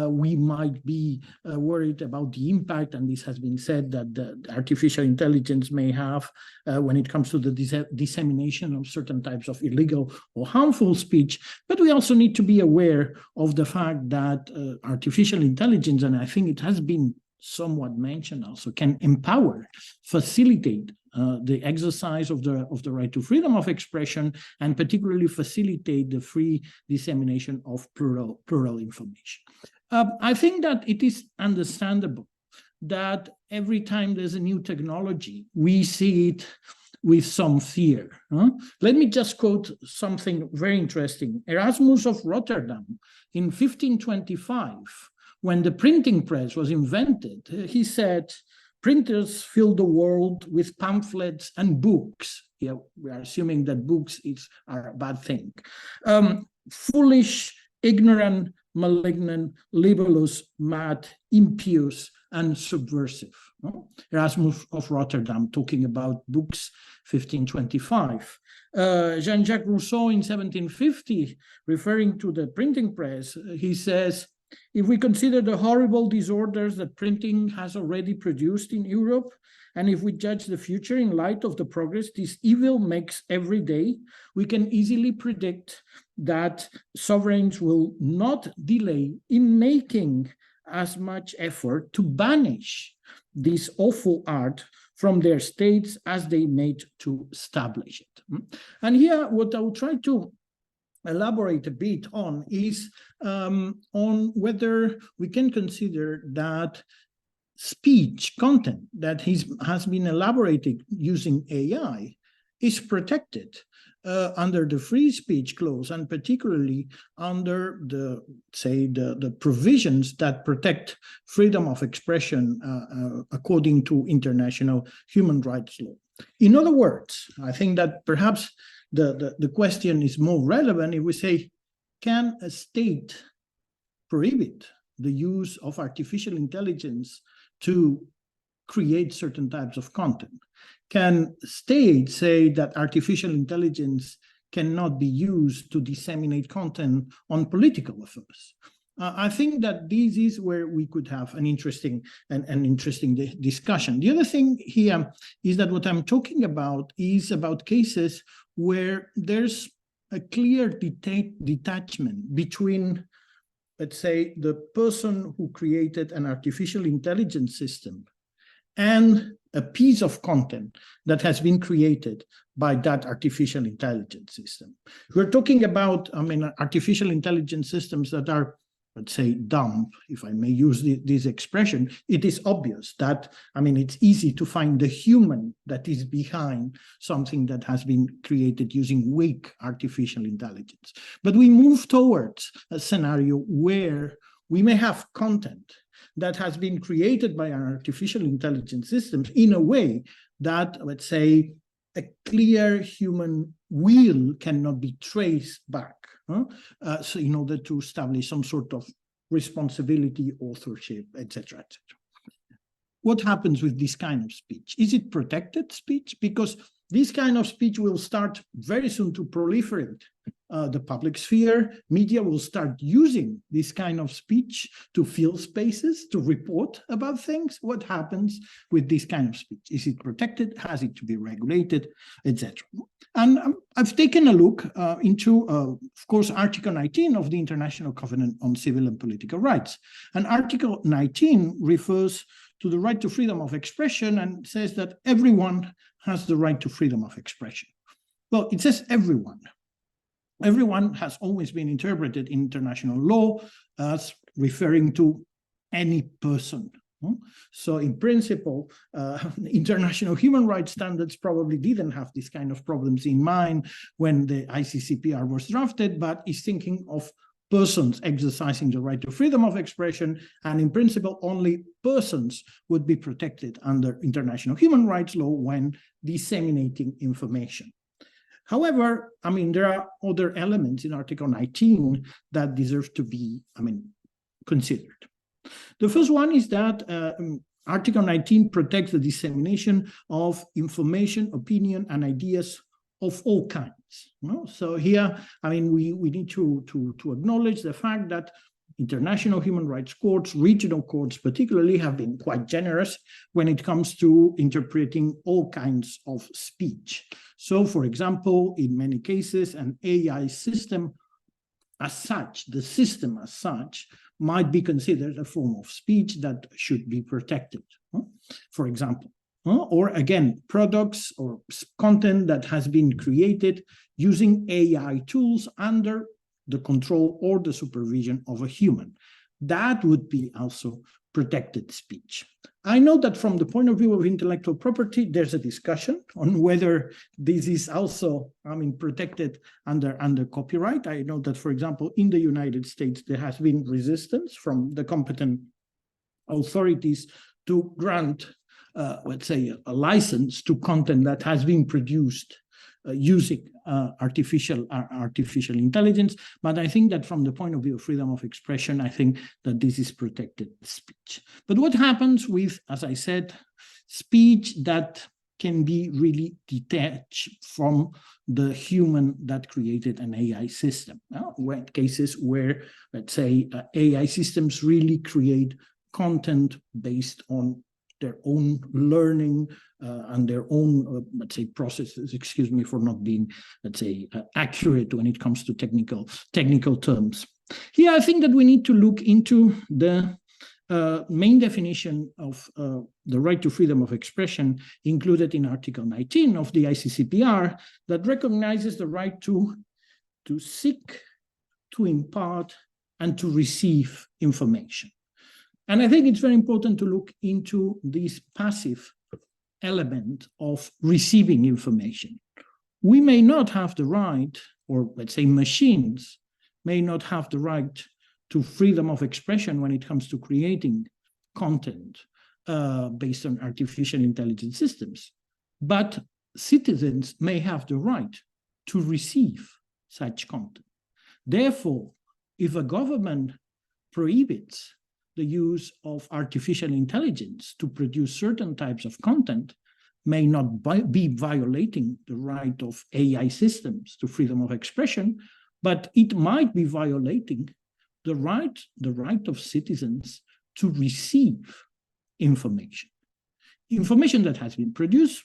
We might be worried about the impact, and this has been said, that the artificial intelligence may have when it comes to the dissemination of certain types of illegal or harmful speech. But we also need to be aware of the fact that artificial intelligence, and I think it has been somewhat mentioned also, can empower, facilitate the exercise of the right to freedom of expression, and particularly facilitate the free dissemination of plural information. I think that it is understandable that every time there's a new technology, we see it with some fear. Let me just quote something very interesting. Erasmus of Rotterdam in 1525, when the printing press was invented, he said, "Printers fill the world with pamphlets and books." Yeah, we are assuming that books are a bad thing. "Foolish, ignorant, malignant, libellous, mad, impious, and subversive." Erasmus of Rotterdam, talking about books, 1525. Jean-Jacques Rousseau in 1750, referring to the printing press, he says, "If we consider the horrible disorders that printing has already produced in Europe, and if we judge the future in light of the progress this evil makes every day, we can easily predict that sovereigns will not delay in making as much effort to banish this awful art from their states as they made to establish it." And here, what I will try to elaborate a bit on is on whether we can consider that speech content that has been elaborated using AI is protected under the free speech clause, and particularly under the provisions that protect freedom of expression according to international human rights law. In other words, I think that perhaps the question is more relevant if we say, can a state prohibit the use of artificial intelligence to create certain types of content? Can states say that artificial intelligence cannot be used to disseminate content on political affairs? I think that this is where we could have an interesting discussion. The other thing here is that what I'm talking about is about cases where there's a clear detachment between, let's say, the person who created an artificial intelligence system and a piece of content that has been created by that artificial intelligence system. We're talking about, artificial intelligence systems that are, let's say, dumb, if I may use this expression. It is obvious that, it's easy to find the human that is behind something that has been created using weak artificial intelligence. But we move towards a scenario where we may have content that has been created by our artificial intelligence systems in a way that, let's say, a clear human will cannot be traced back. So in order to establish some sort of responsibility, authorship, etc., etc. What happens with this kind of speech? Is it protected speech? Because this kind of speech will start very soon to proliferate the public sphere. Media will start using this kind of speech to fill spaces, to report about things. What happens with this kind of speech? Is it protected? Has it to be regulated, etc.? And I've taken a look into, of course, Article 19 of the International Covenant on Civil and Political Rights. And Article 19 refers to the right to freedom of expression and says that everyone has the right to freedom of expression. Well, it says everyone. Everyone has always been interpreted in international law as referring to any person. So in principle, international human rights standards probably didn't have this kind of problems in mind when the ICCPR was drafted, but is thinking of persons exercising the right to freedom of expression, and in principle, only persons would be protected under international human rights law when disseminating information. However, there are other elements in Article 19 that deserve to be, considered. The first one is that Article 19 protects the dissemination of information, opinion, and ideas of all kinds. So here, we need to acknowledge the fact that international human rights courts, regional courts particularly, have been quite generous when it comes to interpreting all kinds of speech. So, for example, in many cases, an AI system as such, the system as such, might be considered a form of speech that should be protected, for example. Or again, products or content that has been created using AI tools under the control or the supervision of a human. That would be also protected speech. I know that from the point of view of intellectual property, there's a discussion on whether this is also, protected under copyright. I know that, for example, in the United States, there has been resistance from the competent authorities to grant, let's say, a license to content that has been produced using artificial intelligence. But I think that from the point of view of freedom of expression, I think that this is protected speech. But what happens with, as I said, speech that can be really detached from the human that created an AI system? When cases where, let's say, AI systems really create content based on their own learning and their own, let's say, processes, excuse me for not being, let's say, accurate when it comes to technical terms. Here, I think that we need to look into the main definition of the right to freedom of expression included in Article 19 of the ICCPR that recognizes the right to seek, to impart, and to receive information. And I think it's very important to look into this passive element of receiving information. We may not have the right, or let's say machines may not have the right to freedom of expression when it comes to creating content based on artificial intelligence systems. But citizens may have the right to receive such content. Therefore, if a government prohibits the use of artificial intelligence to produce certain types of content, may not be violating the right of AI systems to freedom of expression, but it might be violating the right of citizens to receive information that has been produced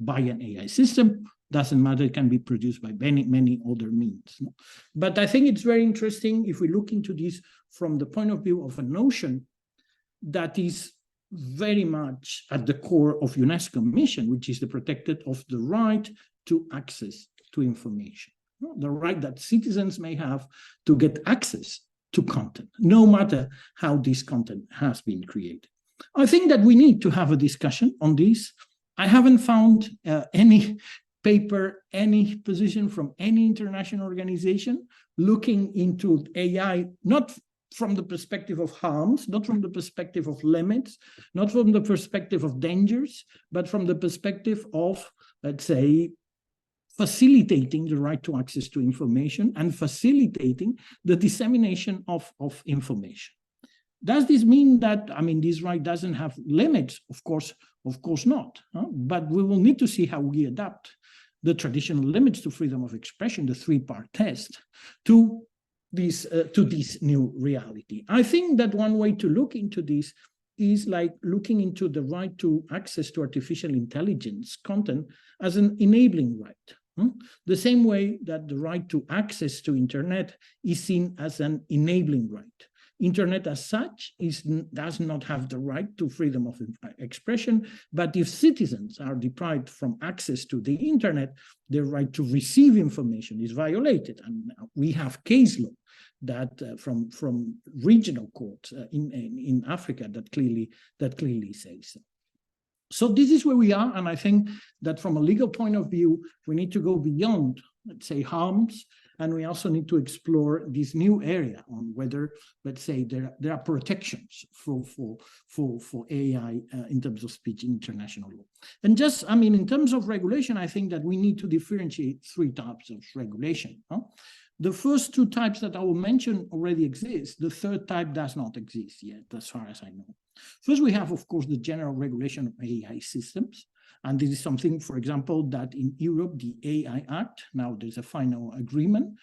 by an AI system. Doesn't matter, it can be produced by many other means. No? But I think it's very interesting if we look into this from the point of view of a notion that is very much at the core of UNESCO mission, which is the protected of the right to access to information. No? The right that citizens may have to get access to content, no matter how this content has been created. I think that we need to have a discussion on this. I haven't found any paper, any position from any international organization looking into AI, not from the perspective of harms, not from the perspective of limits, not from the perspective of dangers, but from the perspective of, let's say, facilitating the right to access to information and facilitating the dissemination of information. Does this mean that, I mean, this right doesn't have limits? Of course not. But we will need to see how we adapt the traditional limits to freedom of expression, the three-part test, to this new reality. I think that one way to look into this is like looking into the right to access to artificial intelligence content as an enabling right. The same way that the right to access to internet is seen as an enabling right. Internet as such does not have the right to freedom of expression, but if citizens are deprived from access to the internet, their right to receive information is violated. And we have case law that from regional courts in Africa that clearly says so. So this is where we are, and I think that from a legal point of view, we need to go beyond, let's say, harms, and we also need to explore this new area on whether, let's say, there are protections for AI in terms of speech in international law. And just, I mean, in terms of regulation, I think that we need to differentiate three types of regulation. The first two types that I will mention already exist. The third type does not exist yet, as far as I know. First, we have, of course, the general regulation of AI systems. And this is something, for example, that in Europe, the AI Act, now there's a final agreement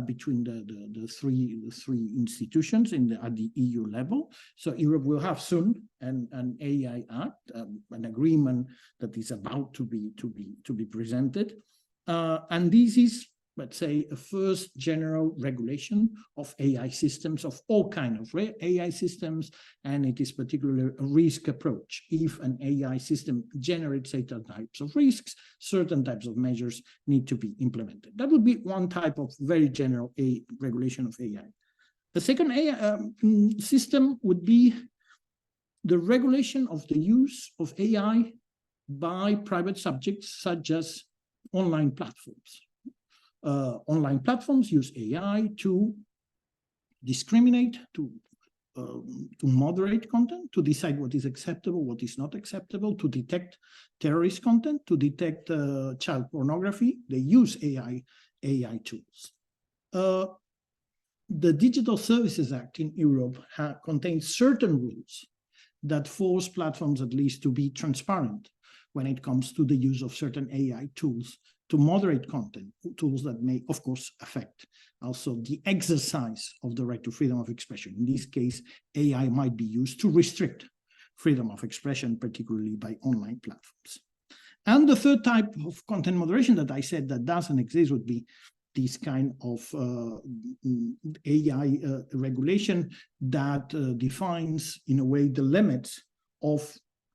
between the three institutions at the EU level. So Europe will have soon an AI Act, an agreement that is about to be presented. And this is, let's say, a first general regulation of AI systems, of all kinds of AI systems, and it is particularly a risk approach. If an AI system generates certain types of risks, certain types of measures need to be implemented. That would be one type of very general regulation of AI. The second system would be the regulation of the use of AI by private subjects, such as online platforms. Online platforms use AI to discriminate, to moderate content, to decide what is acceptable, what is not acceptable, to detect terrorist content, to detect child pornography. They use AI tools. The Digital Services Act in Europe contains certain rules that force platforms at least to be transparent when it comes to the use of certain AI tools to moderate content, tools that may, of course, affect also the exercise of the right to freedom of expression. In this case, AI might be used to restrict freedom of expression, particularly by online platforms. And the third type of content moderation that I said that doesn't exist would be this kind of AI regulation that defines, in a way, the limits of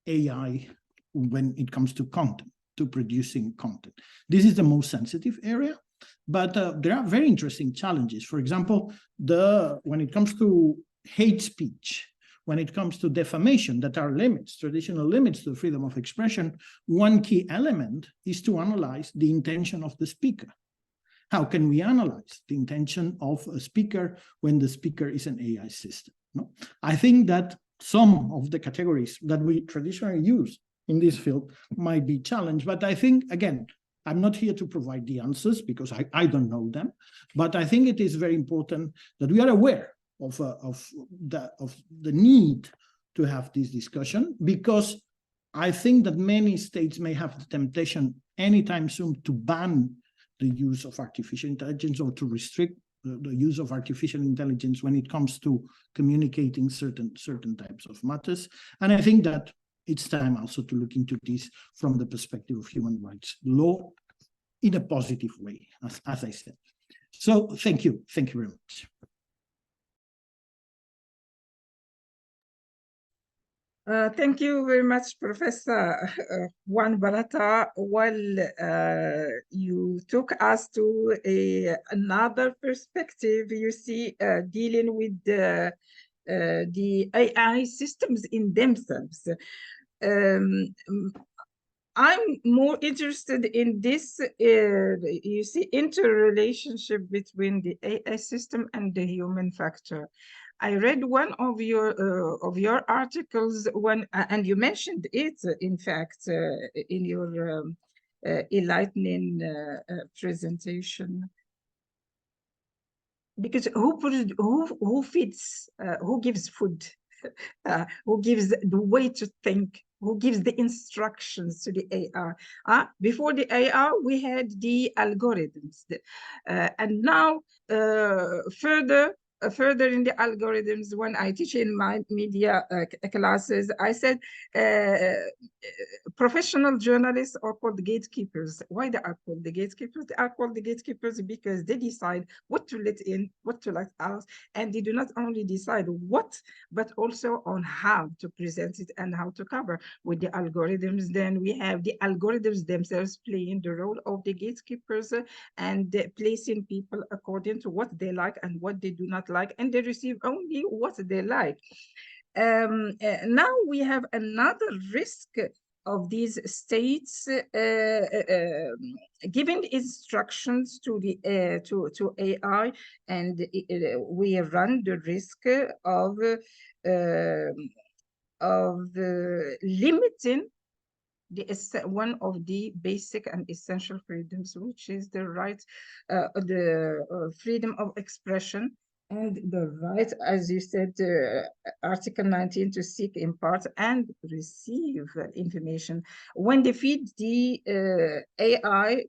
AI when it comes to content, to producing content. This is the most sensitive area, but there are very interesting challenges. For example, when it comes to hate speech, when it comes to defamation, that are limits, traditional limits to freedom of expression, one key element is to analyze the intention of the speaker. How can we analyze the intention of a speaker when the speaker is an AI system? No? I think that some of the categories that we traditionally use in this field might be challenged. But I think, again, I'm not here to provide the answers because I don't know them. But I think it is very important that we are aware of the need to have this discussion, because I think that many states may have the temptation anytime soon to ban the use of artificial intelligence or to restrict the use of artificial intelligence when it comes to communicating certain types of matters. And I think that it's time also to look into this from the perspective of human rights law in a positive way, as I said. So thank you very much. Thank you very much, Professor Juan Barata. Well, you took us to another perspective, you see, dealing with the AI systems in themselves. I'm more interested in this, you see, interrelationship between the AI system and the human factor. I read one of your articles and you mentioned it, in fact, in your enlightening presentation. Because who feeds, who gives food, who gives the way to think, who gives the instructions to the AI? Before the AI, we had the algorithms, and now further in the algorithms, when I teach in my media classes, I said professional journalists are called gatekeepers. Why they are called the gatekeepers? They are called the gatekeepers because they decide what to let in, what to let out, and they do not only decide what, but also on how to present it and how to cover. With the algorithms, then we have the algorithms themselves playing the role of the gatekeepers and placing people according to what they like and what they do not like, and they receive only what they like. Now we have another risk of these states giving instructions to the to AI, and we run the risk of limiting one of the basic and essential freedoms, which is the right, the freedom of expression, and the right, as you said, Article 19, to seek, impart, and receive information. When they feed the AI,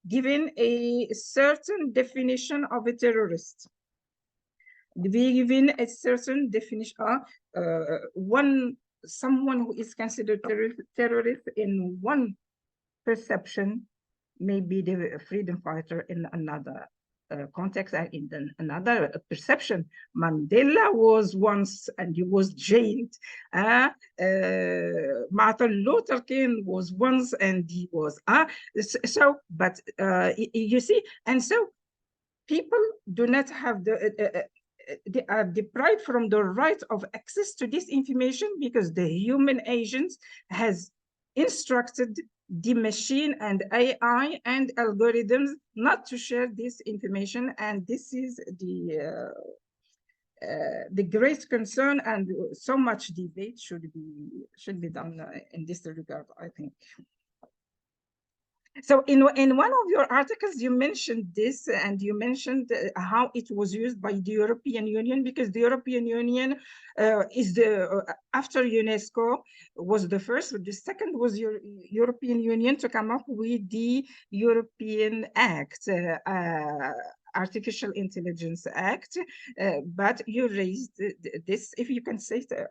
given a certain definition of a terrorist, given a certain definition of someone who is considered terrorist in one perception may be the freedom fighter in another context and in another perception. Mandela was once, and he was jailed. Martin Luther King was once, and he was. But you see, and so people do not have they are deprived from the right of access to this information because the human agents has instructed the machine and AI and algorithms not to share this information, and this is the great concern, and so much debate should be done in this regard, I think. So in one of your articles, you mentioned this, and you mentioned how it was used by the European Union, because the European Union is after UNESCO was the first. The second was European Union to come up with the European Act, Artificial Intelligence Act. But you raised this. If you can say a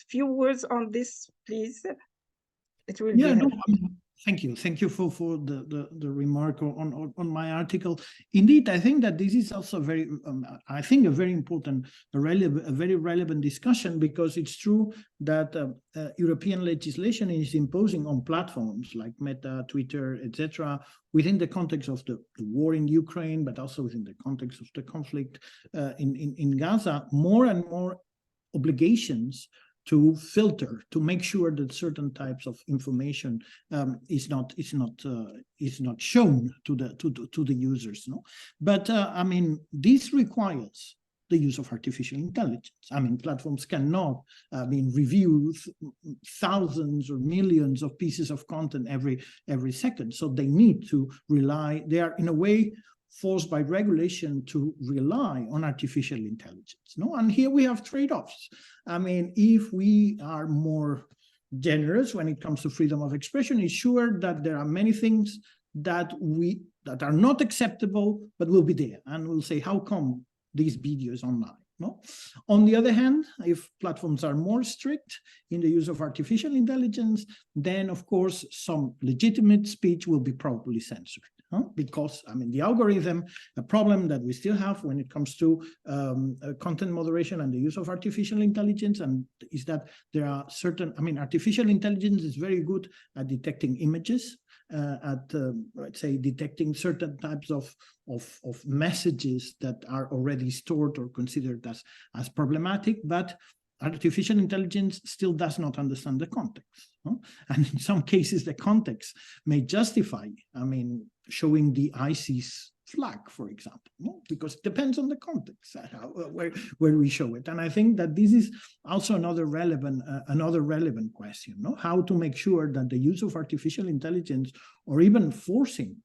few words on this, please. It will be helpful. Thank you for the remark on my article. Indeed, I think that this is also a very important, a very relevant discussion, because it's true that European legislation is imposing on platforms like Meta, Twitter, etc., within the context of the war in Ukraine, but also within the context of the conflict in Gaza, more and more obligations to filter, to make sure that certain types of information is not shown to the users. No, but I mean, this requires the use of artificial intelligence. I mean, platforms cannot review thousands or millions of pieces of content every second. So they need to rely. They are in a way forced by regulation to rely on artificial intelligence. No, and here we have trade-offs. I mean, if we are more generous when it comes to freedom of expression, it's sure that there are many things that are not acceptable, but will be there. And we'll say, how come these videos online. No? On the other hand, if platforms are more strict in the use of artificial intelligence, then of course some legitimate speech will be probably censored. Because, I mean, the algorithm, a problem that we still have when it comes to content moderation and the use of artificial intelligence, and is that there are certain, I mean, artificial intelligence is very good at detecting images, let's say, detecting certain types of messages that are already stored or considered as problematic, but artificial intelligence still does not understand the context. And in some cases, the context may justify, I mean, showing the ISIS flag, for example, because it depends on the context where we show it. And I think that this is also another relevant question, how to make sure that the use of artificial intelligence, or even forcing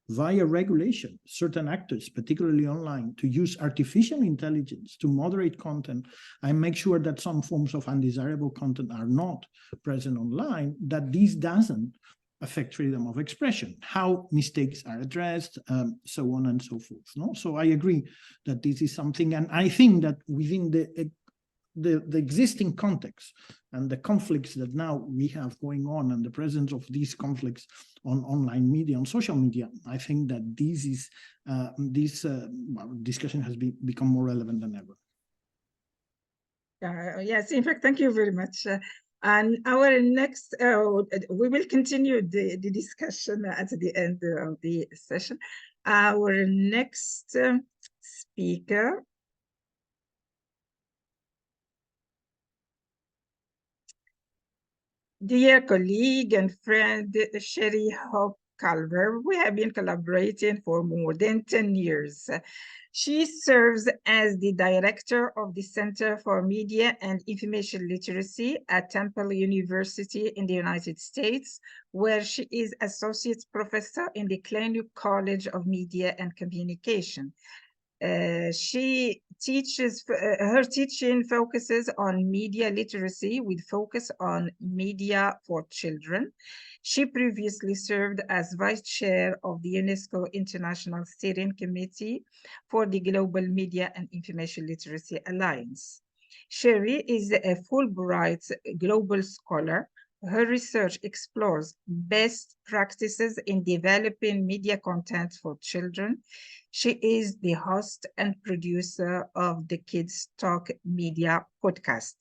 via regulation certain actors, particularly online, to use artificial intelligence to moderate content and make sure that some forms of undesirable content are not present online, that this doesn't affect freedom of expression, how mistakes are addressed, so on and so forth. So I agree that this is something, and I think that within the existing context and the conflicts that now we have going on, and the presence of these conflicts on online media, on social media, I think that this is this discussion has become more relevant than ever. Yes, in fact, thank you very much. And our next, we will continue the discussion at the end of the session. Our next speaker dear colleague and friend, Sherry Hope Calver, we have been collaborating for more than 10 years. She serves as the director of the Center for Media and Information Literacy at Temple University in the United States, where she is associate professor in the Klein College of Media and Communication. She teaches, her teaching focuses on media literacy with focus on media for children. She previously served as vice chair of the UNESCO International Steering Committee for the Global Media and Information Literacy Alliance. Sherry is a Fulbright global scholar. Her research explores best practices in developing media content for children. She is the host and producer of the Kids Talk Media podcast.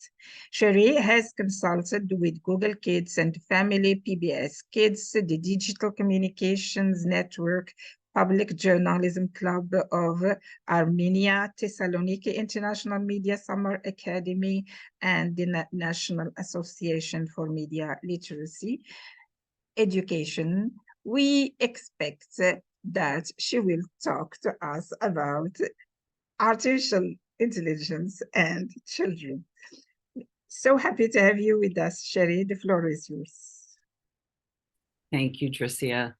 Sherry has consulted with Google Kids and Family, PBS Kids, the Digital Communications Network, Public Journalism Club of Armenia, Thessaloniki International Media Summer Academy, and the National Association for Media Literacy Education. We expect that she will talk to us about artificial intelligence and children. So happy to have you with us, Sherry. The floor is yours. Thank you, Tricia.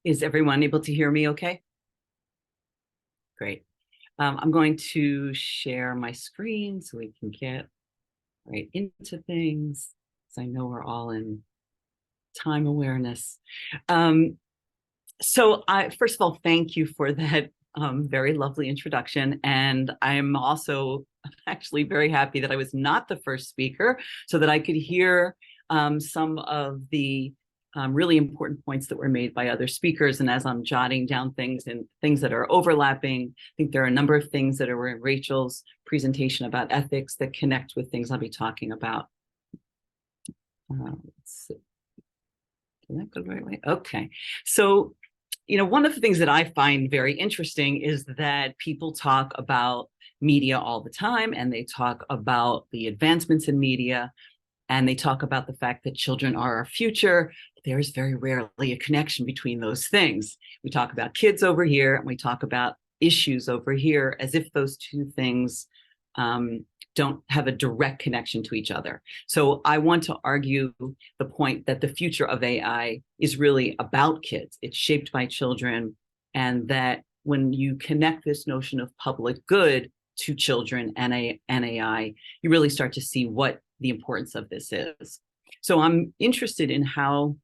Is everyone able to hear me okay? Great. I'm going to share my screen so we can get right into things. So I know we're all in time awareness. So first of all, thank you for that very lovely introduction. And I'm also actually very happy that I was not the first speaker, so that I could hear some of the really important points that were made by other speakers. And as I'm jotting down things and things that are overlapping, I think there are a number of things that are in Rachel's presentation about ethics that connect with things I'll be talking about. Let's see. Can that go the right way? Okay. So, you know, one of the things that I find very interesting is that people talk about media all the time, and they talk about the advancements in media, and they talk about the fact that children are our future. There is very rarely a connection between those things. We talk about kids over here, and we talk about issues over here, as if those two things don't have a direct connection to each other. So I want to argue the point that the future of AI is really about kids. It's shaped by children, and that when you connect this notion of public good to children and AI, you really start to see what the importance of this is. So I'm interested in how,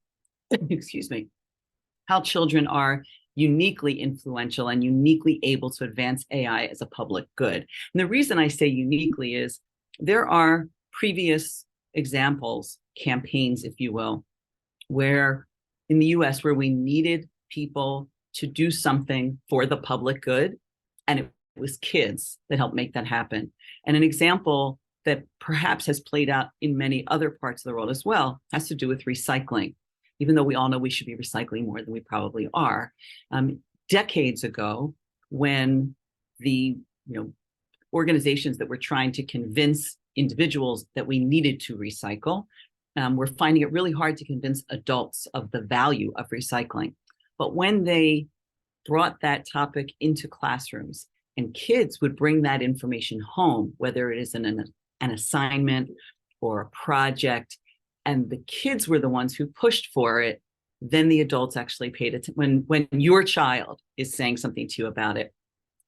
excuse me, how children are uniquely influential and uniquely able to advance AI as a public good. And the reason I say uniquely is there are previous examples, campaigns, if you will, where in the US, where we needed people to do something for the public good, and it was kids that helped make that happen. And an example that perhaps has played out in many other parts of the world as well has to do with recycling. Even though we all know we should be recycling more than we probably are. Decades ago, when the organizations that were trying to convince individuals that we needed to recycle, were finding it really hard to convince adults of the value of recycling. But when they brought that topic into classrooms and kids would bring that information home, whether it is an assignment or a project, and the kids were the ones who pushed for it, then the adults actually paid attention. When your child is saying something to you about it,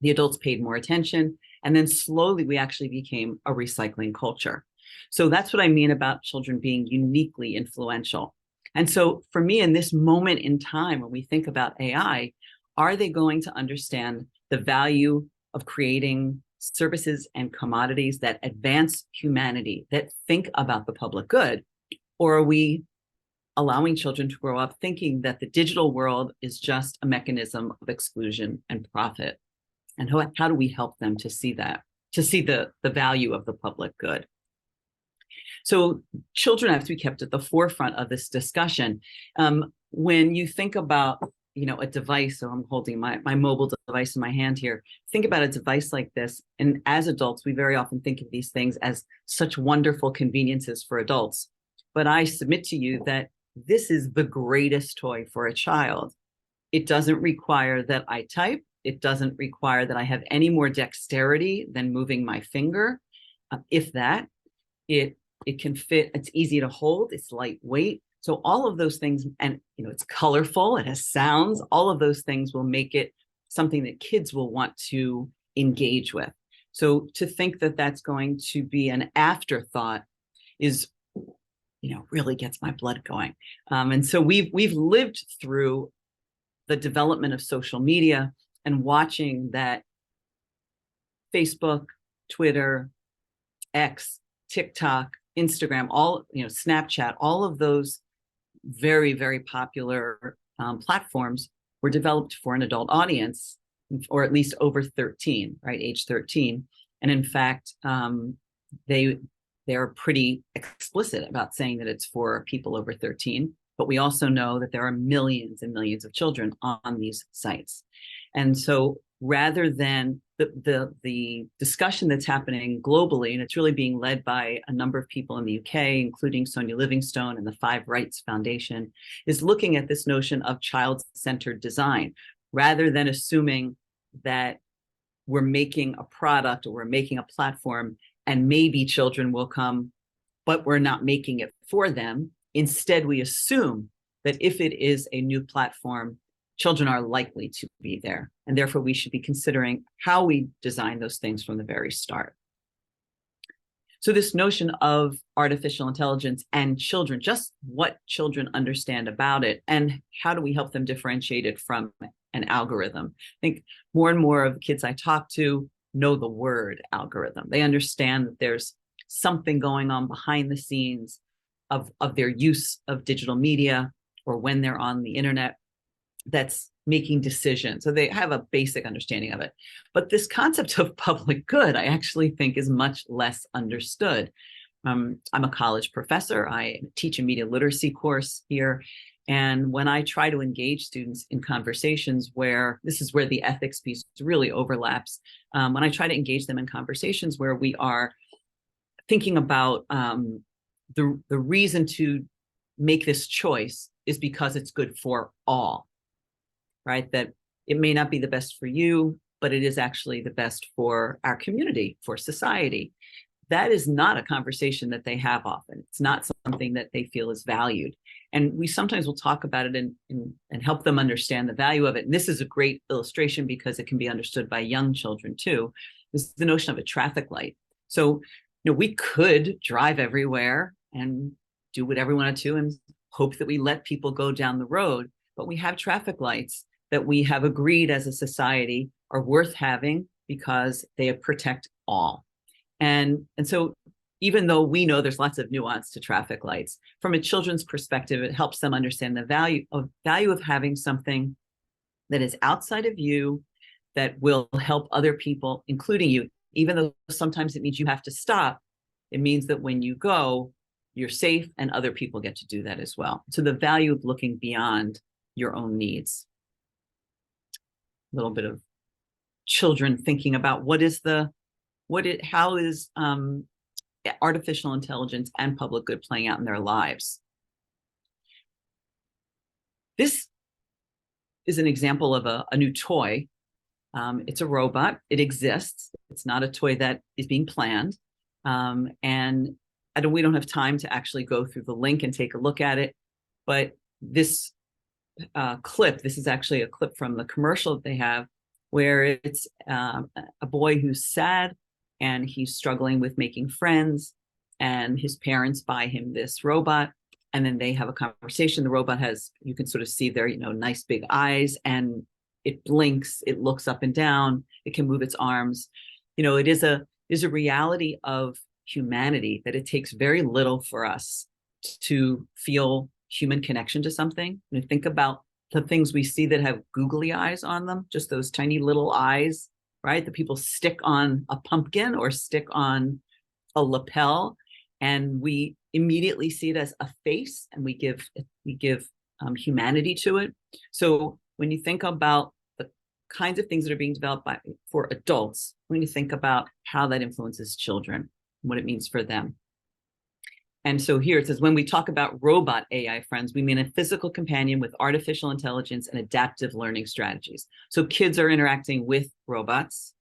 the adults paid more attention. And then slowly we actually became a recycling culture. So that's what I mean about children being uniquely influential. And so for me, in this moment in time, when we think about AI, are they going to understand the value of creating services and commodities that advance humanity, that think about the public good? Or are we allowing children to grow up thinking that the digital world is just a mechanism of exclusion and profit? And how do we help them to see that, to see the value of the public good? So children have to be kept at the forefront of this discussion. When you think about, a device, so I'm holding my mobile device in my hand here, think about a device like this. And as adults, we very often think of these things as such wonderful conveniences for adults. But I submit to you that this is the greatest toy for a child. It doesn't require that I type. It doesn't require that I have any more dexterity than moving my finger. If that, it can fit, it's easy to hold, it's lightweight. So all of those things, and it's colorful, it has sounds, all of those things will make it something that kids will want to engage with. So to think that that's going to be an afterthought is, really gets my blood going. And so we've lived through the development of social media and watching that Facebook, Twitter, X, TikTok, Instagram, all, Snapchat, all of those very, very popular platforms were developed for an adult audience, or at least over 13, right, age 13. And in fact, they're pretty explicit about saying that it's for people over 13. But we also know that there are millions and millions of children on these sites. And so rather than the discussion that's happening globally, and it's really being led by a number of people in the UK, including Sonia Livingstone and the Five Rights Foundation, is looking at this notion of child-centered design, rather than assuming that we're making a product or we're making a platform and maybe children will come, but we're not making it for them. Instead, we assume that if it is a new platform, children are likely to be there. And therefore, we should be considering how we design those things from the very start. So this notion of artificial intelligence and children, just what children understand about it, and how do we help them differentiate it from an algorithm? I think more and more of kids I talk to know the word algorithm. They understand that there's something going on behind the scenes of their use of digital media or when they're on the internet that's making decisions. So they have a basic understanding of it. But this concept of public good, I actually think is much less understood. I'm a college professor. I teach a media literacy course here. And when I try to engage students in conversations where, this is where the ethics piece really overlaps, when I try to engage them in conversations where we are thinking about the reason to make this choice is because it's good for all, right? That it may not be the best for you, but it is actually the best for our community, for society. That is not a conversation that they have often. It's not something that they feel is valued. And we sometimes will talk about it and help them understand the value of it. And this is a great illustration because it can be understood by young children too. This is the notion of a traffic light. So, we could drive everywhere and do whatever we wanted to and hope that we let people go down the road, but we have traffic lights that we have agreed as a society are worth having because they protect all. And so even though we know there's lots of nuance to traffic lights, from a children's perspective, it helps them understand the value of having something that is outside of you, that will help other people, including you. Even though sometimes it means you have to stop, it means that when you go, you're safe and other people get to do that as well. So the value of looking beyond your own needs. A little bit of children thinking about how is artificial intelligence and public good playing out in their lives. This is an example of a new toy. It's a robot. It exists. It's not a toy that is being planned. And we don't have time to actually go through the link and take a look at it. But this clip, this is actually a clip from the commercial that they have, where it's a boy who's sad and he's struggling with making friends, and his parents buy him this robot, and then they have a conversation. The robot has, you can sort of see their, nice big eyes, and it blinks, it looks up and down, it can move its arms. It is a reality of humanity that it takes very little for us to feel human connection to something. And think about the things we see that have googly eyes on them, just those tiny little eyes, right? That people stick on a pumpkin or stick on a lapel, and we immediately see it as a face, and we give humanity to it. So when you think about the kinds of things that are being developed for adults, when you think about how that influences children, what it means for them. And so here it says, when we talk about robot AI friends, we mean a physical companion with artificial intelligence and adaptive learning strategies. So kids are interacting with robots.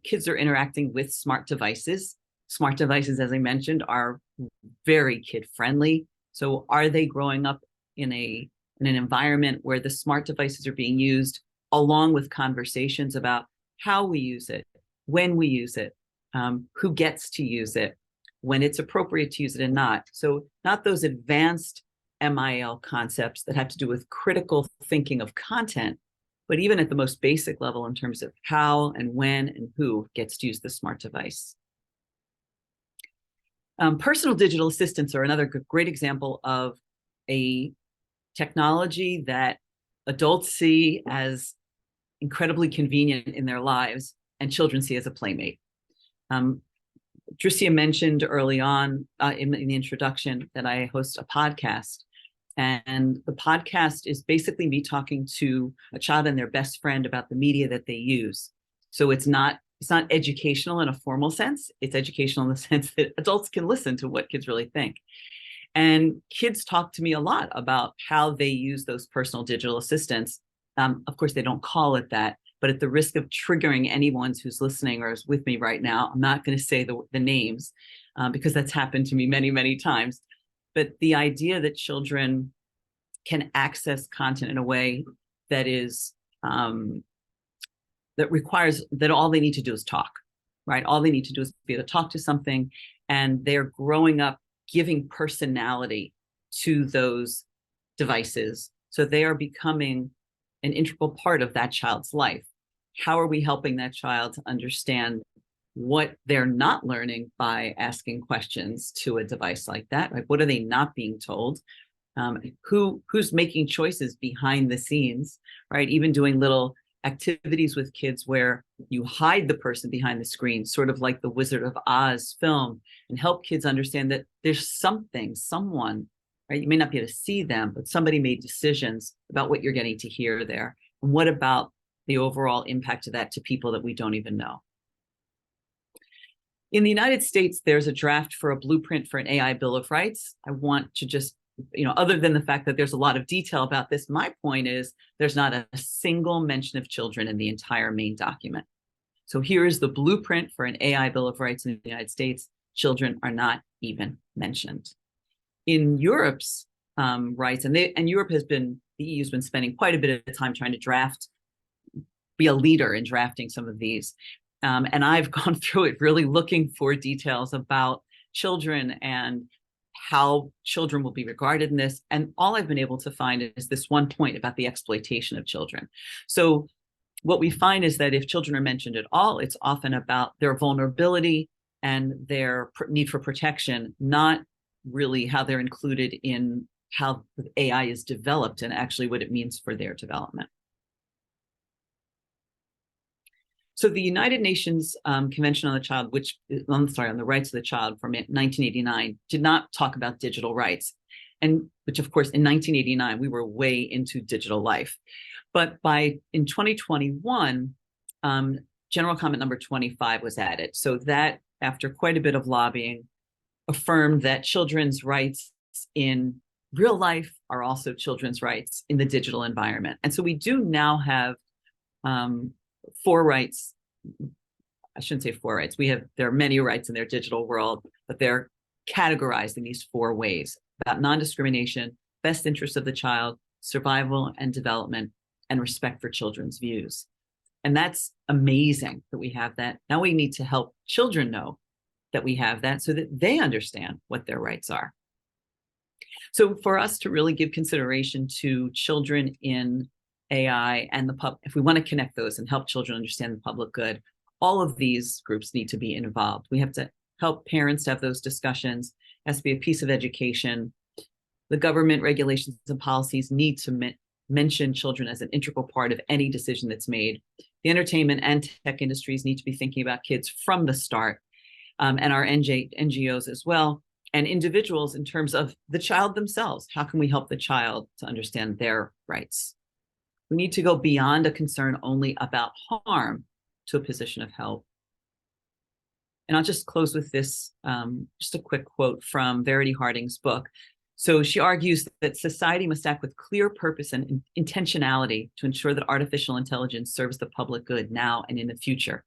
Kids are interacting with smart devices. Smart devices, as I mentioned, are very kid-friendly. So are they growing up in an environment where the smart devices are being used along with conversations about how we use it, when we use it, who gets to use it, when it's appropriate to use it and not. So not those advanced MIL concepts that have to do with critical thinking of content, but even at the most basic level in terms of how and when and who gets to use the smart device. Personal digital assistants are another great example of a technology that adults see as incredibly convenient in their lives and children see as a playmate. Tricia mentioned early on in the introduction that I host a podcast, and the podcast is basically me talking to a child and their best friend about the media that they use. So it's not educational in a formal sense. It's educational in the sense that adults can listen to what kids really think. And kids talk to me a lot about how they use those personal digital assistants. Of course, they don't call it that, but at the risk of triggering anyone who's listening or is with me right now, I'm not going to say the names because that's happened to me many, many times. But the idea that children can access content in a way that is that requires that all they need to do is talk, right? All they need to do is be able to talk to something, and they're growing up giving personality to those devices. So they are becoming an integral part of that child's life. How are we helping that child to understand what they're not learning by asking questions to a device like that? Like, what are they not being told? Who's making choices behind the scenes, right? Even doing little activities with kids where you hide the person behind the screen, sort of like the Wizard of Oz film, and help kids understand that there's someone, right? You may not be able to see them, but somebody made decisions about what you're getting to hear there. And what about the overall impact of that to people that we don't even know? In the United States, there's a draft for a blueprint for an AI Bill of Rights. I want to just, other than the fact that there's a lot of detail about this, my point is there's not a single mention of children in the entire main document. So here is the blueprint for an AI Bill of Rights in the United States. Children are not even mentioned. In Europe's rights, and Europe has been, the EU's been spending quite a bit of time trying to be a leader in drafting some of these. And I've gone through it really looking for details about children and how children will be regarded in this. And all I've been able to find is this one point about the exploitation of children. So what we find is that if children are mentioned at all, it's often about their vulnerability and their need for protection, not really how they're included in how AI is developed and actually what it means for their development. So the United Nations Convention on the Child, on the Rights of the Child from 1989, did not talk about digital rights. And which, of course, in 1989, we were way into digital life. But in 2021, General Comment number 25 was added. So that, after quite a bit of lobbying, affirmed that children's rights in real life are also children's rights in the digital environment. And so we do now have 4 rights. I shouldn't say 4 rights. There are many rights in their digital world, but they're categorized in these 4 ways: about non-discrimination, best interest of the child, survival and development, and respect for children's views. And that's amazing that we have that. Now we need to help children know that we have that so that they understand what their rights are. So for us to really give consideration to children in AI and if we want to connect those and help children understand the public good, all of these groups need to be involved. We have to help parents have those discussions. It has to be a piece of education. The government regulations and policies need to mention children as an integral part of any decision that's made. The entertainment and tech industries need to be thinking about kids from the start, and our NGOs as well, and individuals in terms of the child themselves. How can we help the child to understand their rights? We need to go beyond a concern only about harm to a position of help. And I'll just close with this, just a quick quote from Verity Harding's book. So she argues that society must act with clear purpose and intentionality to ensure that artificial intelligence serves the public good now and in the future.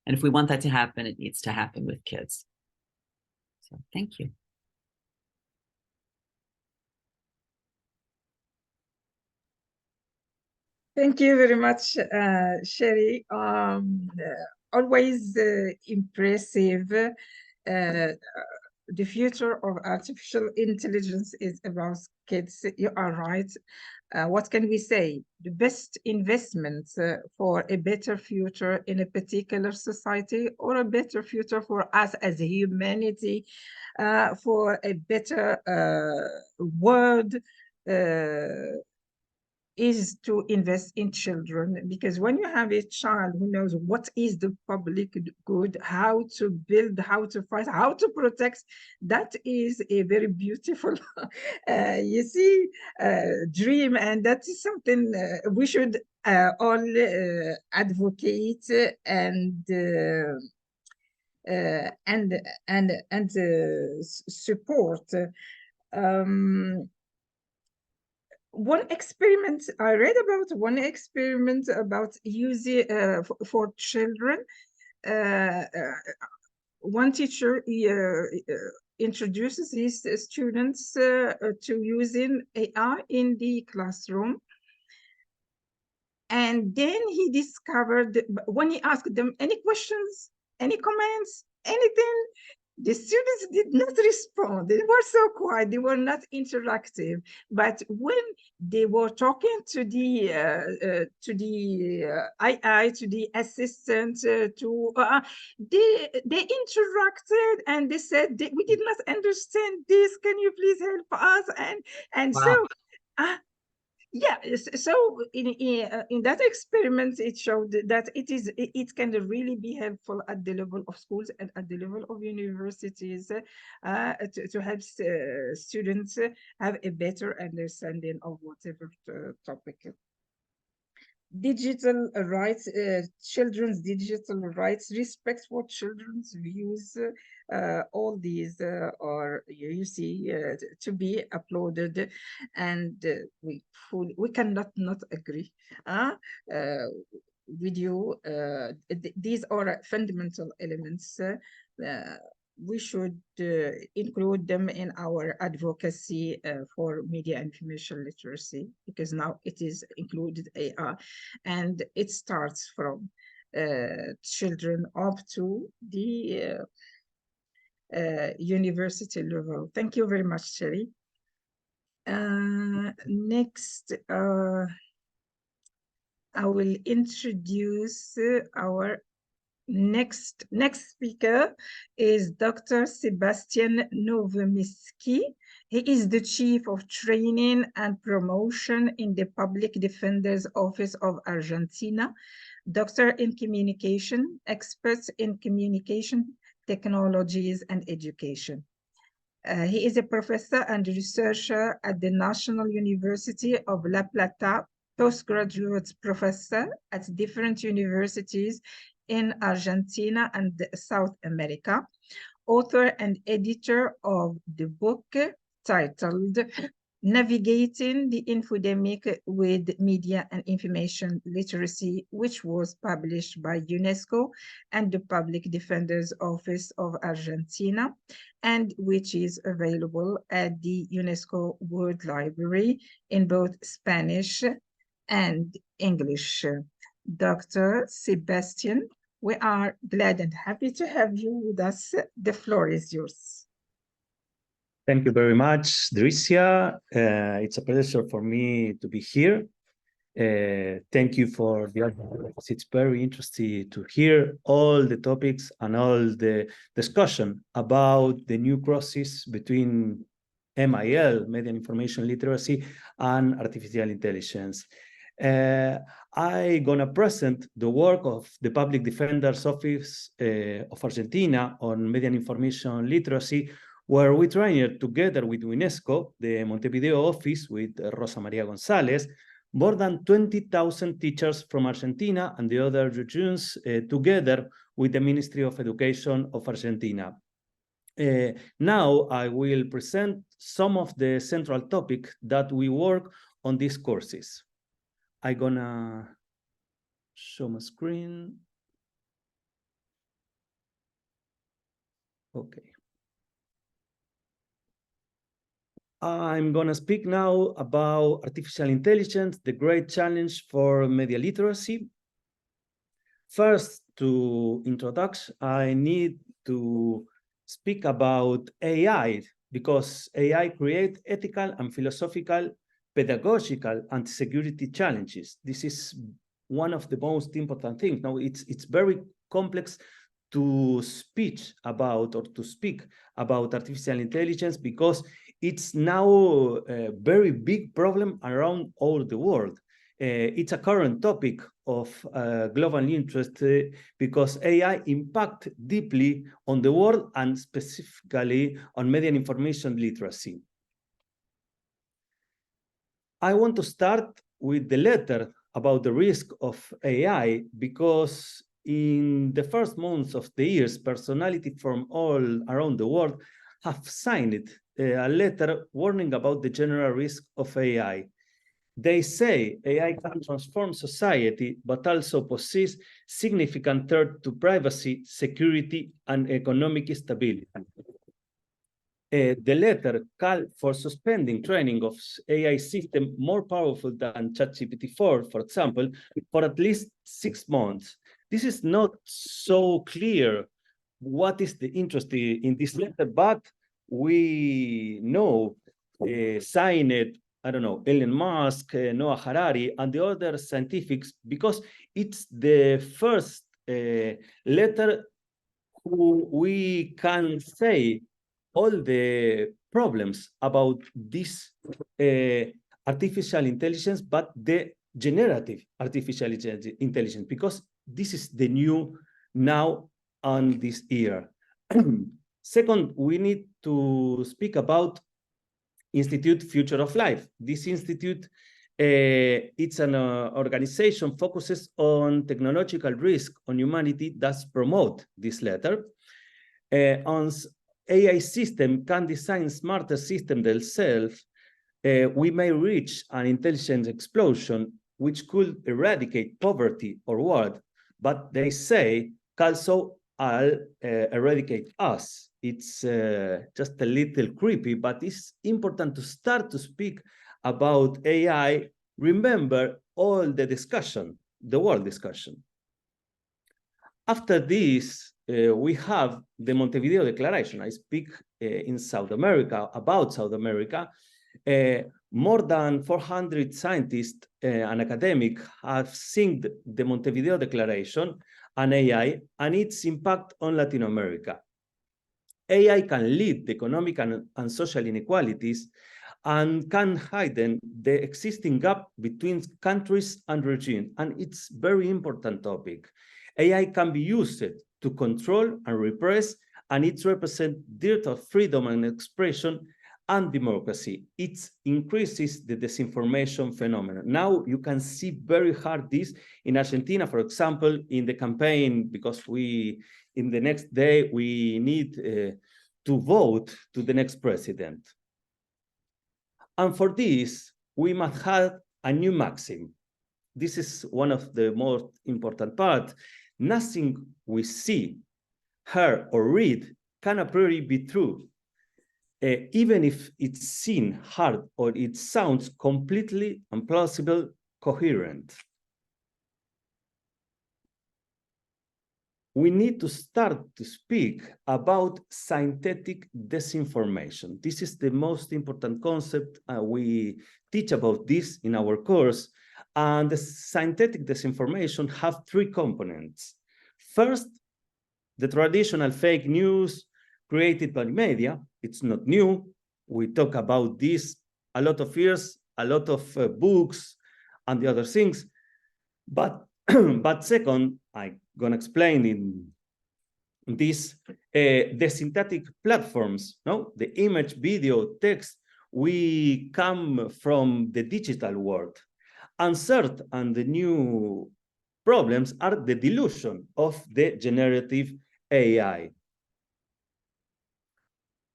And if we want that to happen, it needs to happen with kids. So thank you. Thank you very much, Sherry. Always impressive. The future of artificial intelligence is about kids. You are right. What can we say? The best investment for a better future in a particular society, or a better future for us as a humanity, for a better world, is to invest in children. Because when you have a child who knows what is the public good, how to build, how to fight, how to protect, that is a very beautiful dream, and that is something we should all advocate and support. One experiment I read about, using for children. One teacher introduces his students to using AI in the classroom. And then he discovered, when he asked them any questions, any comments, anything, the students did not respond. They were so quiet. They were not interactive. But when they were talking to the AI, to the assistant, they interacted, and they said, we did not understand this. Can you please help us? And wow. So. Yeah, so in that experiment, it showed that it can really be helpful at the level of schools and at the level of universities to help students have a better understanding of whatever topic. Digital rights, children's digital rights, respect for children's views, all these are, you see, to be uploaded, and we cannot not agree with you. These are fundamental elements. We should include them in our advocacy for media information literacy, because now it is included AI, and it starts from children up to the university level. Thank you very much, Sherry. Next, I will introduce our next speaker is Dr. Sebastian Nowomiski. He is the Chief of Training and Promotion in the Public Defender's Office of Argentina, Doctor in Communication, experts in communication technologies and education. He is a professor and researcher at the National University of La Plata, postgraduate professor at different universities in Argentina and South America, author and editor of the book titled Navigating the Infodemic with Media and Information Literacy, which was published by UNESCO and the Public Defender's Office of Argentina, and which is available at the UNESCO World Library in both Spanish and English. Dr. Sebastian, we are glad and happy to have you with us. The floor is yours. Thank you very much, Dricia. It's a pleasure for me to be here. Thank you for the audience. It's very interesting to hear all the topics and all the discussion about the new crosses between MIL, Media and Information Literacy, and Artificial Intelligence. I'm going to present the work of the Public Defender's Office of Argentina on Media and Information Literacy, where we trained together with UNESCO, the Montevideo office with Rosa Maria González, more than 20,000 teachers from Argentina and the other regions together with the Ministry of Education of Argentina. Now I will present some of the central topics that we work on these courses. I'm gonna show my screen. Okay. I'm going to speak now about artificial intelligence, the great challenge for media literacy. First, to introduction, I need to speak about AI, because AI creates ethical and philosophical, pedagogical, and security challenges. This is one of the most important things. Now, it's very complex to speak about artificial intelligence, because it's now a very big problem around all the world. It's a current topic of global interest because AI impacts deeply on the world and specifically on media and information literacy. I want to start with the letter about the risk of AI, because in the first months of the year, personalities from all around the world have signed a letter warning about the general risk of AI. They say AI can transform society, but also poses significant threat to privacy, security, and economic stability. The letter called for suspending training of AI system more powerful than ChatGPT-4, for example, for at least 6 months. This is not so clear what is the interest in this letter, but we know signed it, I don't know, Elon Musk, Noah Harari, and the other scientists, because it's the first letter who we can say all the problems about this artificial intelligence, but the generative artificial intelligence, because this is the new now on this year. Second, we need to speak about Institute Future of Life. This institute, it's an organization focuses on technological risk on humanity that promote this letter. On AI system can design smarter systems themselves, we may reach an intelligence explosion which could eradicate poverty or war, but they say also eradicate us. It's just a little creepy, but it's important to start to speak about AI. Remember all the discussion, the world discussion. After this, we have the Montevideo Declaration. I speak in South America, about South America. More than 400 scientists and academics have seen the Montevideo Declaration and AI and its impact on Latin America. AI can lead the economic and social inequalities and can heighten the existing gap between countries and regimes. And it's a very important topic. AI can be used to control and repress, and it represents dearth of freedom and expression and democracy. It increases the disinformation phenomenon. Now you can see very hard this in Argentina, for example, in the campaign, because in the next day, we need to vote to the next president. And for this, we must have a new maxim. This is one of the most important parts. Nothing we see, hear, or read can a priori be true, even if it's seen, heard, or it sounds completely implausible, coherent. We need to start to speak about synthetic disinformation. This is the most important concept. We teach about this in our course. And the synthetic disinformation have three components. First, the traditional fake news created by media. It's not new. We talk about this a lot of years, a lot of books and the other things. But second, I'm going to explain in this, the synthetic platforms, no? The image, video, text, we come from the digital world. And third, and the new problems are the dilution of the generative AI.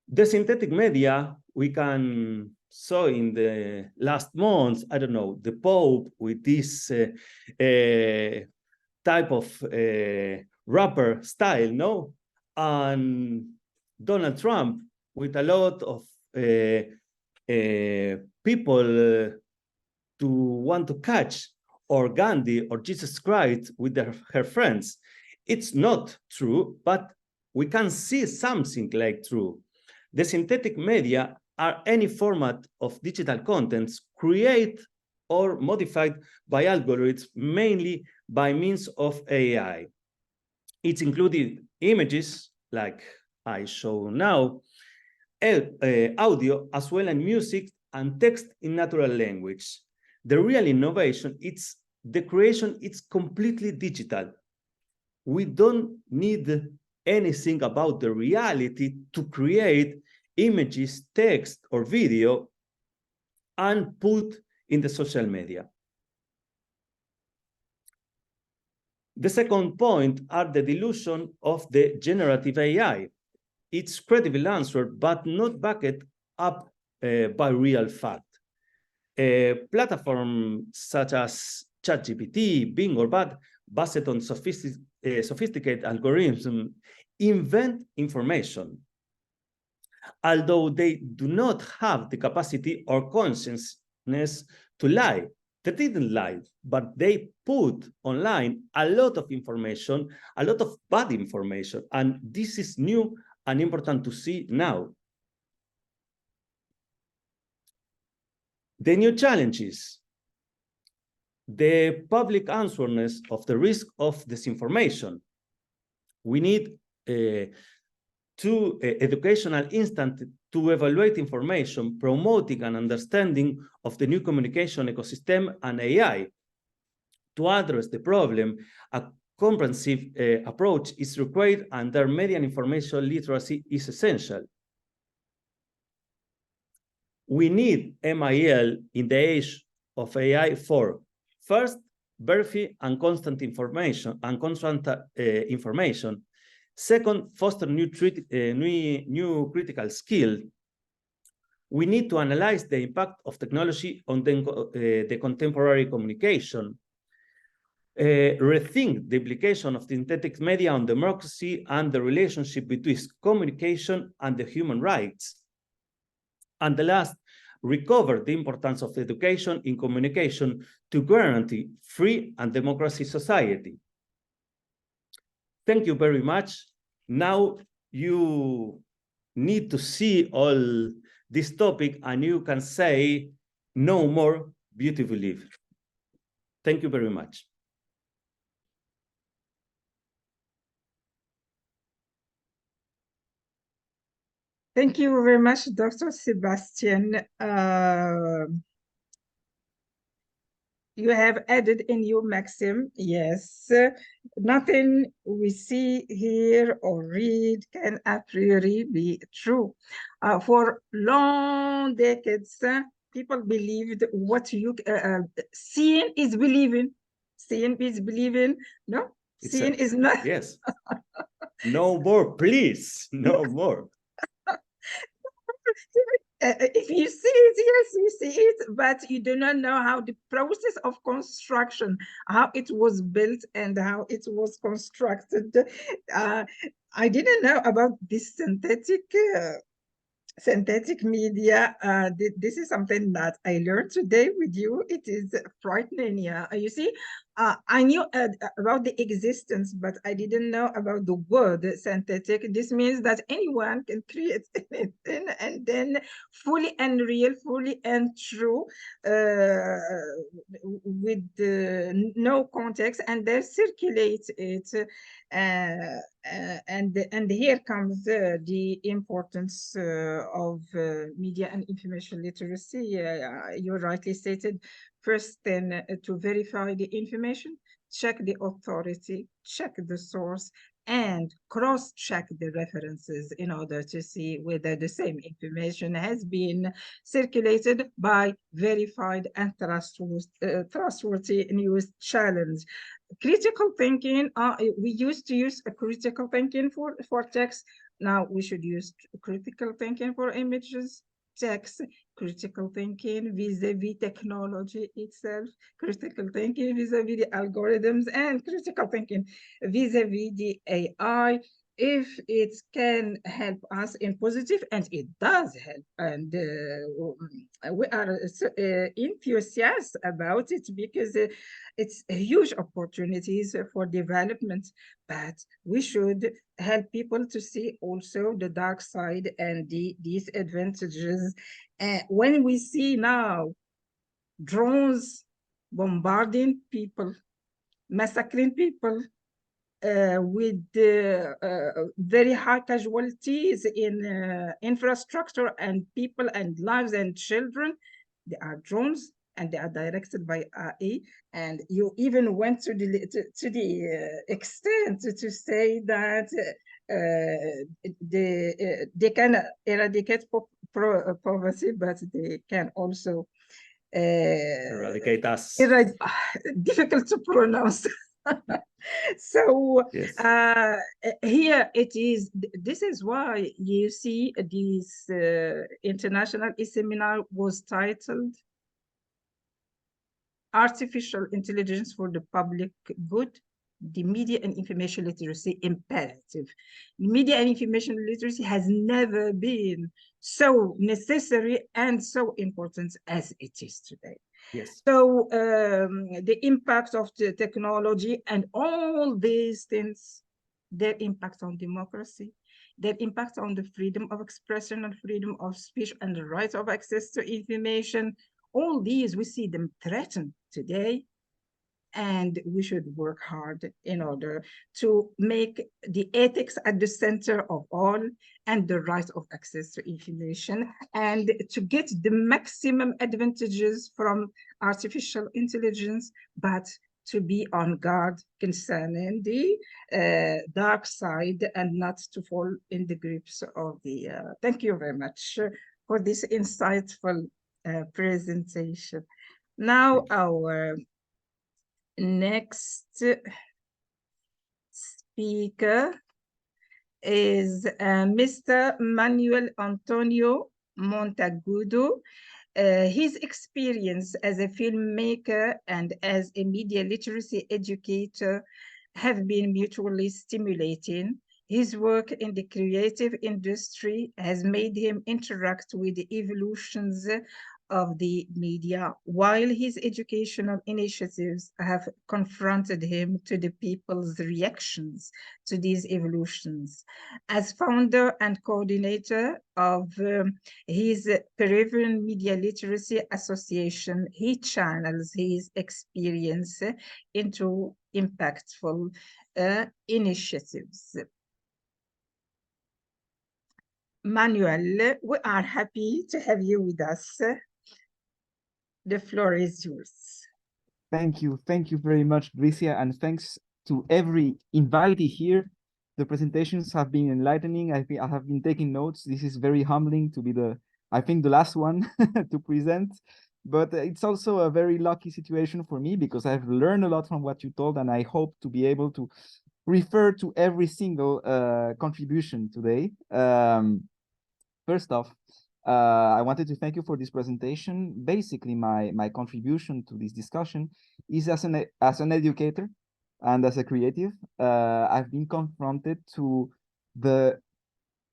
The synthetic media, we can saw in the last months, I don't know, the Pope with this type of rapper style, no? And Donald Trump with a lot of people to want to catch, or Gandhi or Jesus Christ with her friends. It's not true, but we can see something like true. The synthetic media are any format of digital contents created or modified by algorithms, mainly by means of AI. It's included images, like I show now, audio, as well as music and text in natural language. The real innovation, it's the creation, it's completely digital. We don't need anything about the reality to create images, text, or video and put in the social media. The second point are the dilution of the generative AI. It's credible answer, but not backed up by real fact. Platforms such as ChatGPT, Bing, or Bard, based on sophisticated algorithms, invent information, although they do not have the capacity or consciousness to lie. They didn't lie, but they put online a lot of information, a lot of bad information, and this is new and important to see now. The new challenges, the public answerness of the risk of disinformation. We need two educational instances to evaluate information, promoting an understanding of the new communication ecosystem and AI. To address the problem, a comprehensive approach is required, and their media and information literacy is essential. We need MIL in the age of AI for, first, verify and constant information, Second, foster new critical skill. We need to analyze the impact of technology on the contemporary communication. Rethink the implication of synthetic media on democracy and the relationship between communication and the human rights. And the last, recover the importance of education in communication to guarantee free and democratic society. Thank you very much. Now you need to see all this topic and you can say no more beautiful live. Thank you very much. Thank you very much, Dr. Sebastian. You have added a new maxim, yes. Nothing we see, hear, or read can a priori be true. For long decades, people believed what you seeing is believing. Seeing is believing. No, seeing is not. Yes. No more, please. No more. If you see it, yes, you see it, but you do not know how the process of construction, how it was built and how it was constructed. I didn't know about this synthetic media. This is something that I learned today with you. It is frightening. Yeah, you see, I knew about the existence, but I didn't know about the word synthetic. This means that anyone can create anything and then fully and real, fully and true, with no context, and they circulate it. And here comes the importance of media and information literacy. You rightly stated, first then to verify the information, check the authority, check the source, and cross-check the references in order to see whether the same information has been circulated by verified and trustworthy news channels. Critical thinking, we used to use a critical thinking for text. Now we should use critical thinking for images, text, critical thinking vis-a-vis technology itself, critical thinking vis-a-vis the algorithms, and critical thinking vis-a-vis the AI. If it can help us in positive, and it does help, and we are enthusiastic about it because it's a huge opportunities for development, but we should help people to see also the dark side and the disadvantages. When we see now drones bombarding people, massacring people, with very high casualties in infrastructure and people and lives and children, they are drones and they are directed by AI. And you even went to the extent to say that they can eradicate poverty, but they can also Eradicate us. Difficult to pronounce. So yes. Here it is. This is why you see this international seminar was titled Artificial Intelligence for the Public Good, the Media and Information Literacy Imperative. Media and information literacy has never been so necessary and so important as it is today. Yes. So the impact of the technology and all these things, their impact on democracy, their impact on the freedom of expression and freedom of speech and the right of access to information, all these, we see them threatened today. And we should work hard in order to make the ethics at the center of all and the right of access to information and to get the maximum advantages from artificial intelligence, but to be on guard concerning the dark side and not to fall in the grips of the... Thank you very much for this insightful presentation. Now our next speaker is Mr. Manuel Antonio Montagudo. His experience as a filmmaker and as a media literacy educator have been mutually stimulating. His work in the creative industry has made him interact with the evolutions of the media, while his educational initiatives have confronted him to the people's reactions to these evolutions. As founder and coordinator of his Peruvian Media Literacy Association, he channels his experience into impactful initiatives. Manuel, we are happy to have you with us. The floor is yours. Thank you very much, Dricia, and thanks to every invitee here. The presentations have been enlightening. I have been taking notes. This is very humbling to be I think the last one to present, but it's also a very lucky situation for me because I've learned a lot from what you told, and I hope to be able to refer to every single contribution today. First off, I wanted to thank you for this presentation. Basically, my contribution to this discussion is as an educator and as a creative. I've been confronted to the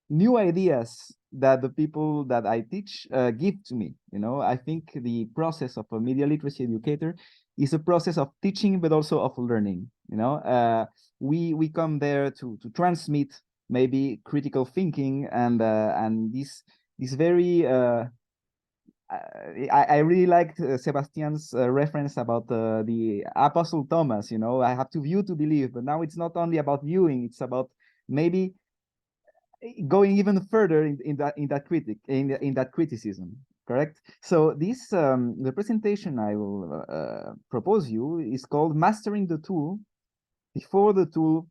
new ideas that the people that I teach give to me. You know, I think the process of a media literacy educator is a process of teaching, but also of learning. You know, we come there to transmit maybe critical thinking and this very I really liked Sebastian's reference about the Apostle Thomas. You know, I have to view to believe, but now it's not only about viewing; it's about maybe going even further in that criticism. Correct. So this the presentation I will propose you is called "Mastering the Tool Before the Tool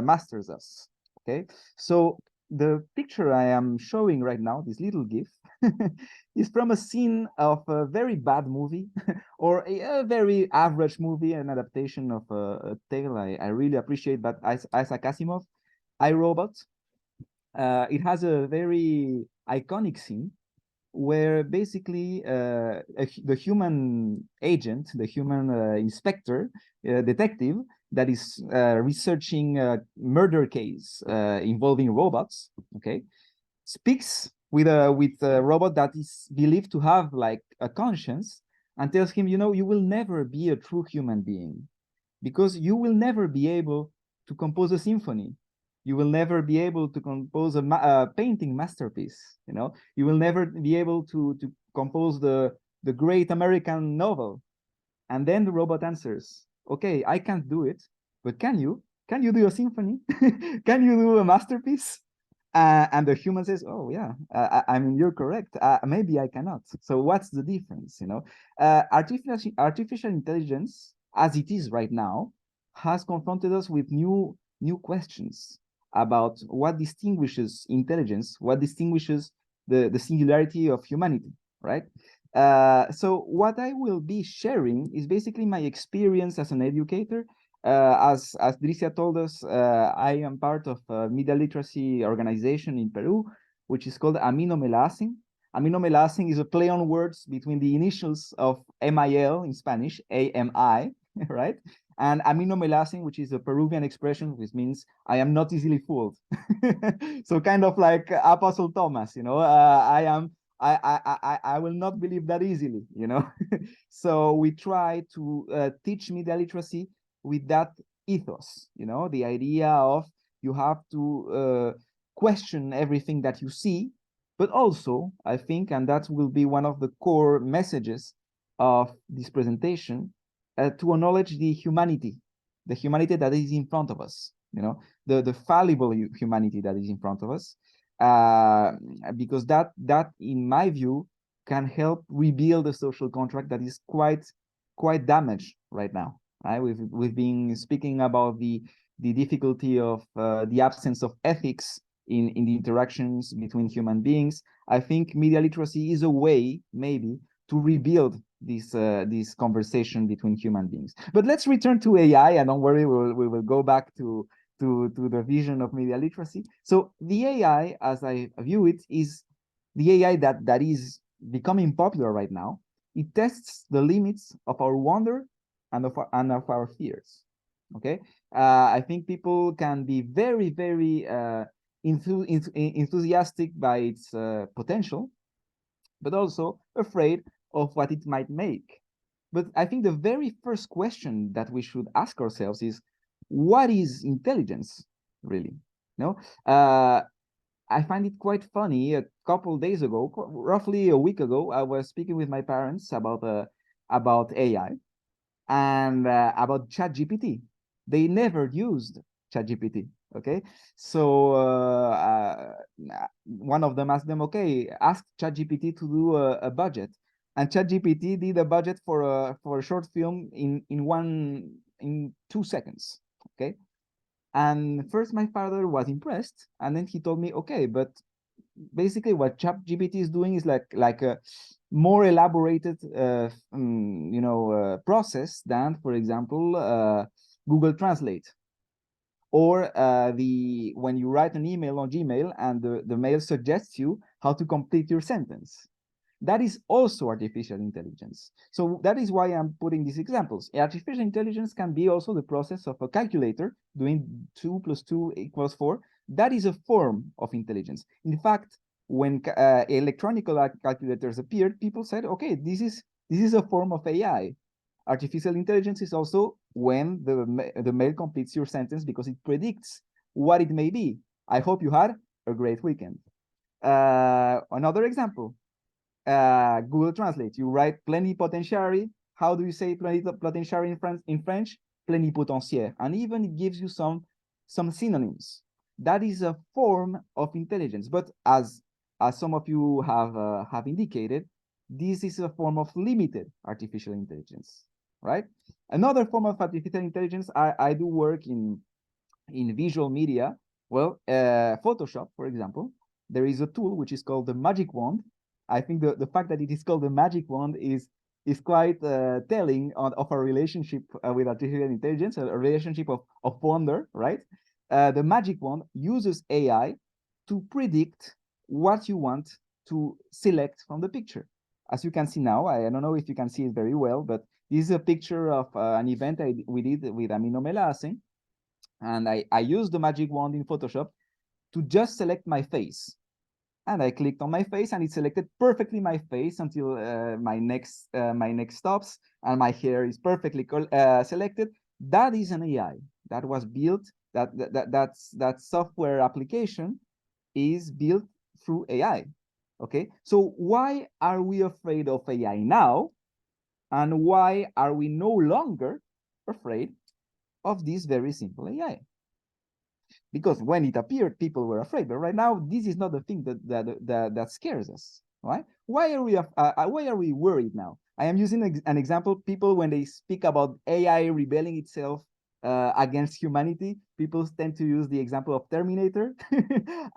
Masters Us." Okay, so the picture I am showing right now, this little GIF, is from a scene of a very bad movie or a very average movie, an adaptation of a tale I really appreciate, but Isaac Asimov, I, Robot. It has a very iconic scene where basically the human agent, the human inspector, detective that is researching a murder case involving robots, okay, speaks with a robot that is believed to have like a conscience and tells him, you know, you will never be a true human being because you will never be able to compose a symphony. You will never be able to compose a painting masterpiece. You know, you will never be able to compose the great American novel. And then the robot answers, "Okay, I can't do it, but can you? Can you do a symphony? Can you do a masterpiece?" And the human says, "Oh yeah, I mean you're correct. Maybe I cannot. So what's the difference? You know, artificial intelligence, as it is right now, has confronted us with new questions about what distinguishes intelligence, what distinguishes the singularity of humanity, right? So what I will be sharing is basically my experience as an educator. As Dricia told us, I am part of a media literacy organization in Peru, which is called Amino Me La Hacen. Amino Me La Hacen is a play on words between the initials of MIL in Spanish, AMI, right? And Amino Me La Hacen, which is a Peruvian expression, which means I am not easily fooled. So kind of like Apostle Thomas, you know, I will not believe that easily, you know. So we try to teach media literacy with that ethos, you know, the idea of you have to question everything that you see, but also I think, and that will be one of the core messages of this presentation, to acknowledge the humanity that is in front of us, you know, the fallible humanity that is in front of us, because that in my view can help rebuild a social contract that is quite damaged right now. Right? We've been speaking about the difficulty of the absence of ethics in the interactions between human beings. I think media literacy is a way maybe to rebuild this conversation between human beings. But let's return to AI, and don't worry, we will go back to the vision of media literacy. So the AI, as I view it, is the AI that is becoming popular right now. It tests the limits of our wonder and of our fears. Okay, I think people can be very, very enthusiastic by its potential, but also afraid of what it might make. But I think the very first question that we should ask ourselves is, what is intelligence, really? No, I find it quite funny. A couple days ago, roughly a week ago, I was speaking with my parents about AI and about ChatGPT. They never used ChatGPT. Okay, so one of them asked them, okay, ask ChatGPT to do a budget, and ChatGPT did a budget for a short film in 2 seconds. Okay, and first my father was impressed, and then he told me, okay, but basically what ChatGPT is doing is like a more elaborated process than, for example, Google Translate, or when you write an email on Gmail and the mail suggests you how to complete your sentence. That is also artificial intelligence. So that is why I'm putting these examples. Artificial intelligence can be also the process of a calculator doing 2 + 2 = 4. That is a form of intelligence. In fact, when electronic calculators appeared, people said, okay, this is a form of AI. Artificial intelligence is also when the mail completes your sentence because it predicts what it may be. I hope you had a great weekend. Another example. Google Translate. You write plénipotentiary. How do you say plénipotentiary in French? Plénipotentiaire. And even it gives you some synonyms. That is a form of intelligence. But as some of you have indicated, this is a form of limited artificial intelligence, right? Another form of artificial intelligence, I do work in visual media. Well, Photoshop, for example, there is a tool which is called the magic wand. I think the fact that it is called the magic wand is quite telling of our relationship with artificial intelligence, a relationship of wonder, right? The magic wand uses AI to predict what you want to select from the picture. As you can see now, I don't know if you can see it very well, but this is a picture of an event we did with Moulay, and I used the magic wand in Photoshop to just select my face. And I clicked on my face, and it selected perfectly my face until my neck stops, and my hair is perfectly selected. That is an AI that was built. That software application is built through AI. Okay, so why are we afraid of AI now, and why are we no longer afraid of this very simple AI? Because when it appeared, people were afraid. But right now, this is not the thing that scares us, right? Why are we worried now? I am using an example. People, when they speak about AI rebelling itself against humanity, people tend to use the example of Terminator.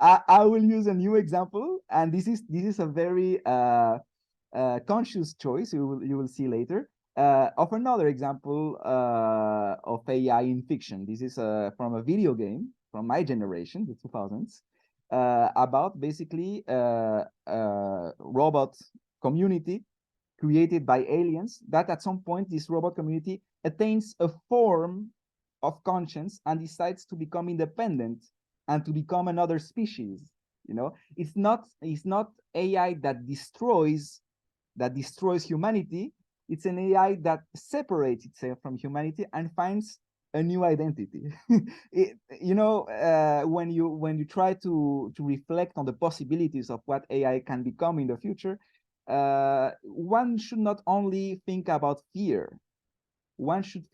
I will use a new example, and this is a very conscious choice. You will see later. Of another example of AI in fiction. This is from a video game from my generation, the 2000s, about basically robot community created by aliens, that at some point this robot community attains a form of conscience and decides to become independent and to become another species. You know, it's not AI that destroys humanity. It's an AI that separates itself from humanity and finds a new identity. When you try to reflect on the possibilities of what AI can become in the future, one should not only think about fear. One should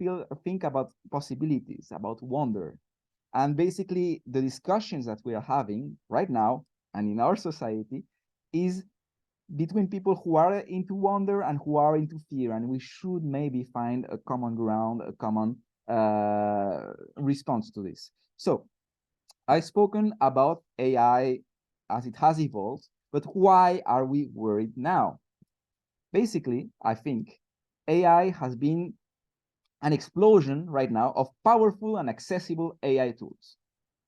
think about possibilities, about wonder. And basically, the discussions that we are having right now and in our society is between people who are into wonder and who are into fear, and we should maybe find a common ground, a common response to this. So I've spoken about AI as it has evolved, but why are we worried now? Basically, I think AI has been an explosion right now of powerful and accessible AI tools.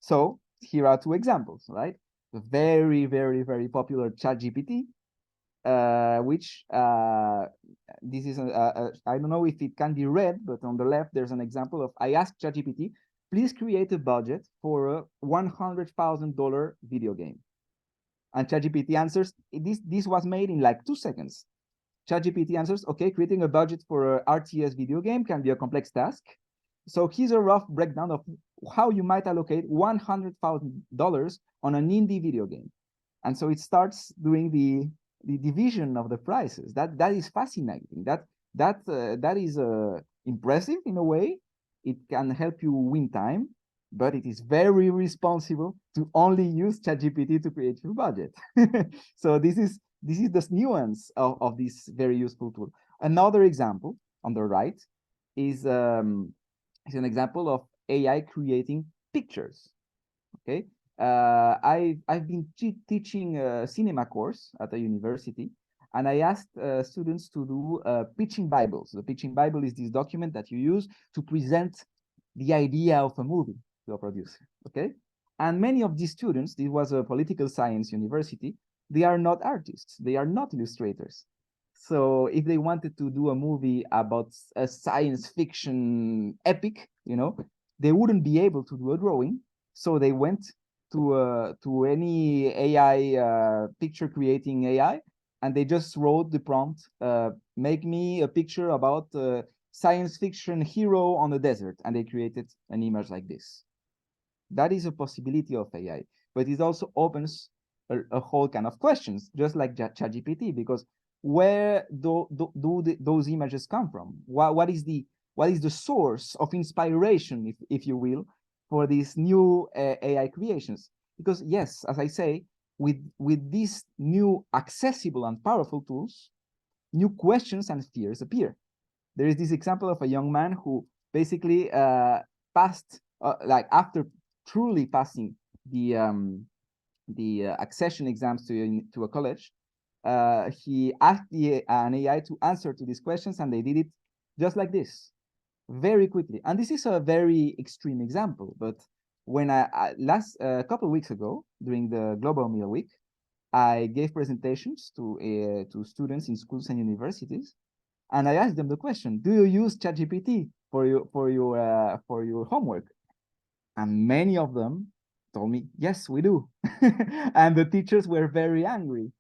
So here are two examples, right? The very, very, very popular ChatGPT, which this is I don't know if it can be read, but on the left there's an example of, I asked ChatGPT, please create a budget for a $100,000 video game. And ChatGPT answers, this was made in like 2 seconds. ChatGPT answers, okay, creating a budget for an RTS video game can be a complex task. So here's a rough breakdown of how you might allocate $100,000 on an indie video game. And so it starts doing the division of the prices. That is fascinating. That is impressive in a way. It can help you win time, but it is very responsible to only use ChatGPT to create your budget. So this is the nuance of this very useful tool. Another example on the right is an example of AI creating pictures. Okay, I've been teaching a cinema course at a university, and I asked students to do pitching Bibles. The pitching Bible is this document that you use to present the idea of a movie to a producer. Okay, and many of these students, this was a political science university, they are not artists, they are not illustrators. So if they wanted to do a movie about a science fiction epic, you know, they wouldn't be able to do a drawing. So they went to any AI picture creating AI, and they just wrote the prompt, make me a picture about a science fiction hero on the desert, and they created an image like this. That is a possibility of AI, but it also opens a whole kind of questions, just like ChatGPT, because where do those images come from? What is the source of inspiration, if you will, for these new AI creations? Because yes, as I say, with these new accessible and powerful tools, new questions and fears appear. There is this example of a young man who basically passed, like after truly passing the accession exams to a college, he asked an AI to answer to these questions, and they did it just like this, very quickly. And this is a very extreme example, but when a couple of weeks ago, during the Global Media Week, I gave presentations to students in schools and universities, and I asked them the question: do you use ChatGPT for your homework? And many of them told me, yes, we do. And the teachers were very angry.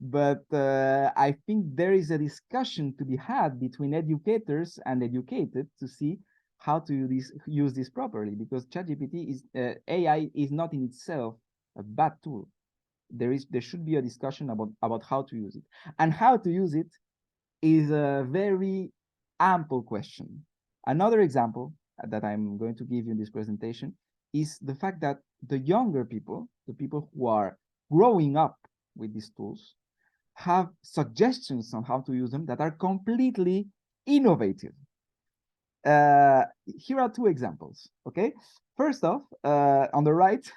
But I think there is a discussion to be had between educators and educated to see how to use this properly, because ChatGPT is AI is not in itself a bad tool. There should be a discussion about how to use it, and how to use it is a very ample question. Another example that I'm going to give you in this presentation is the fact that the younger people, the people who are growing up with these tools, have suggestions on how to use them that are completely innovative. Here are 2 examples, okay? First off, on the right,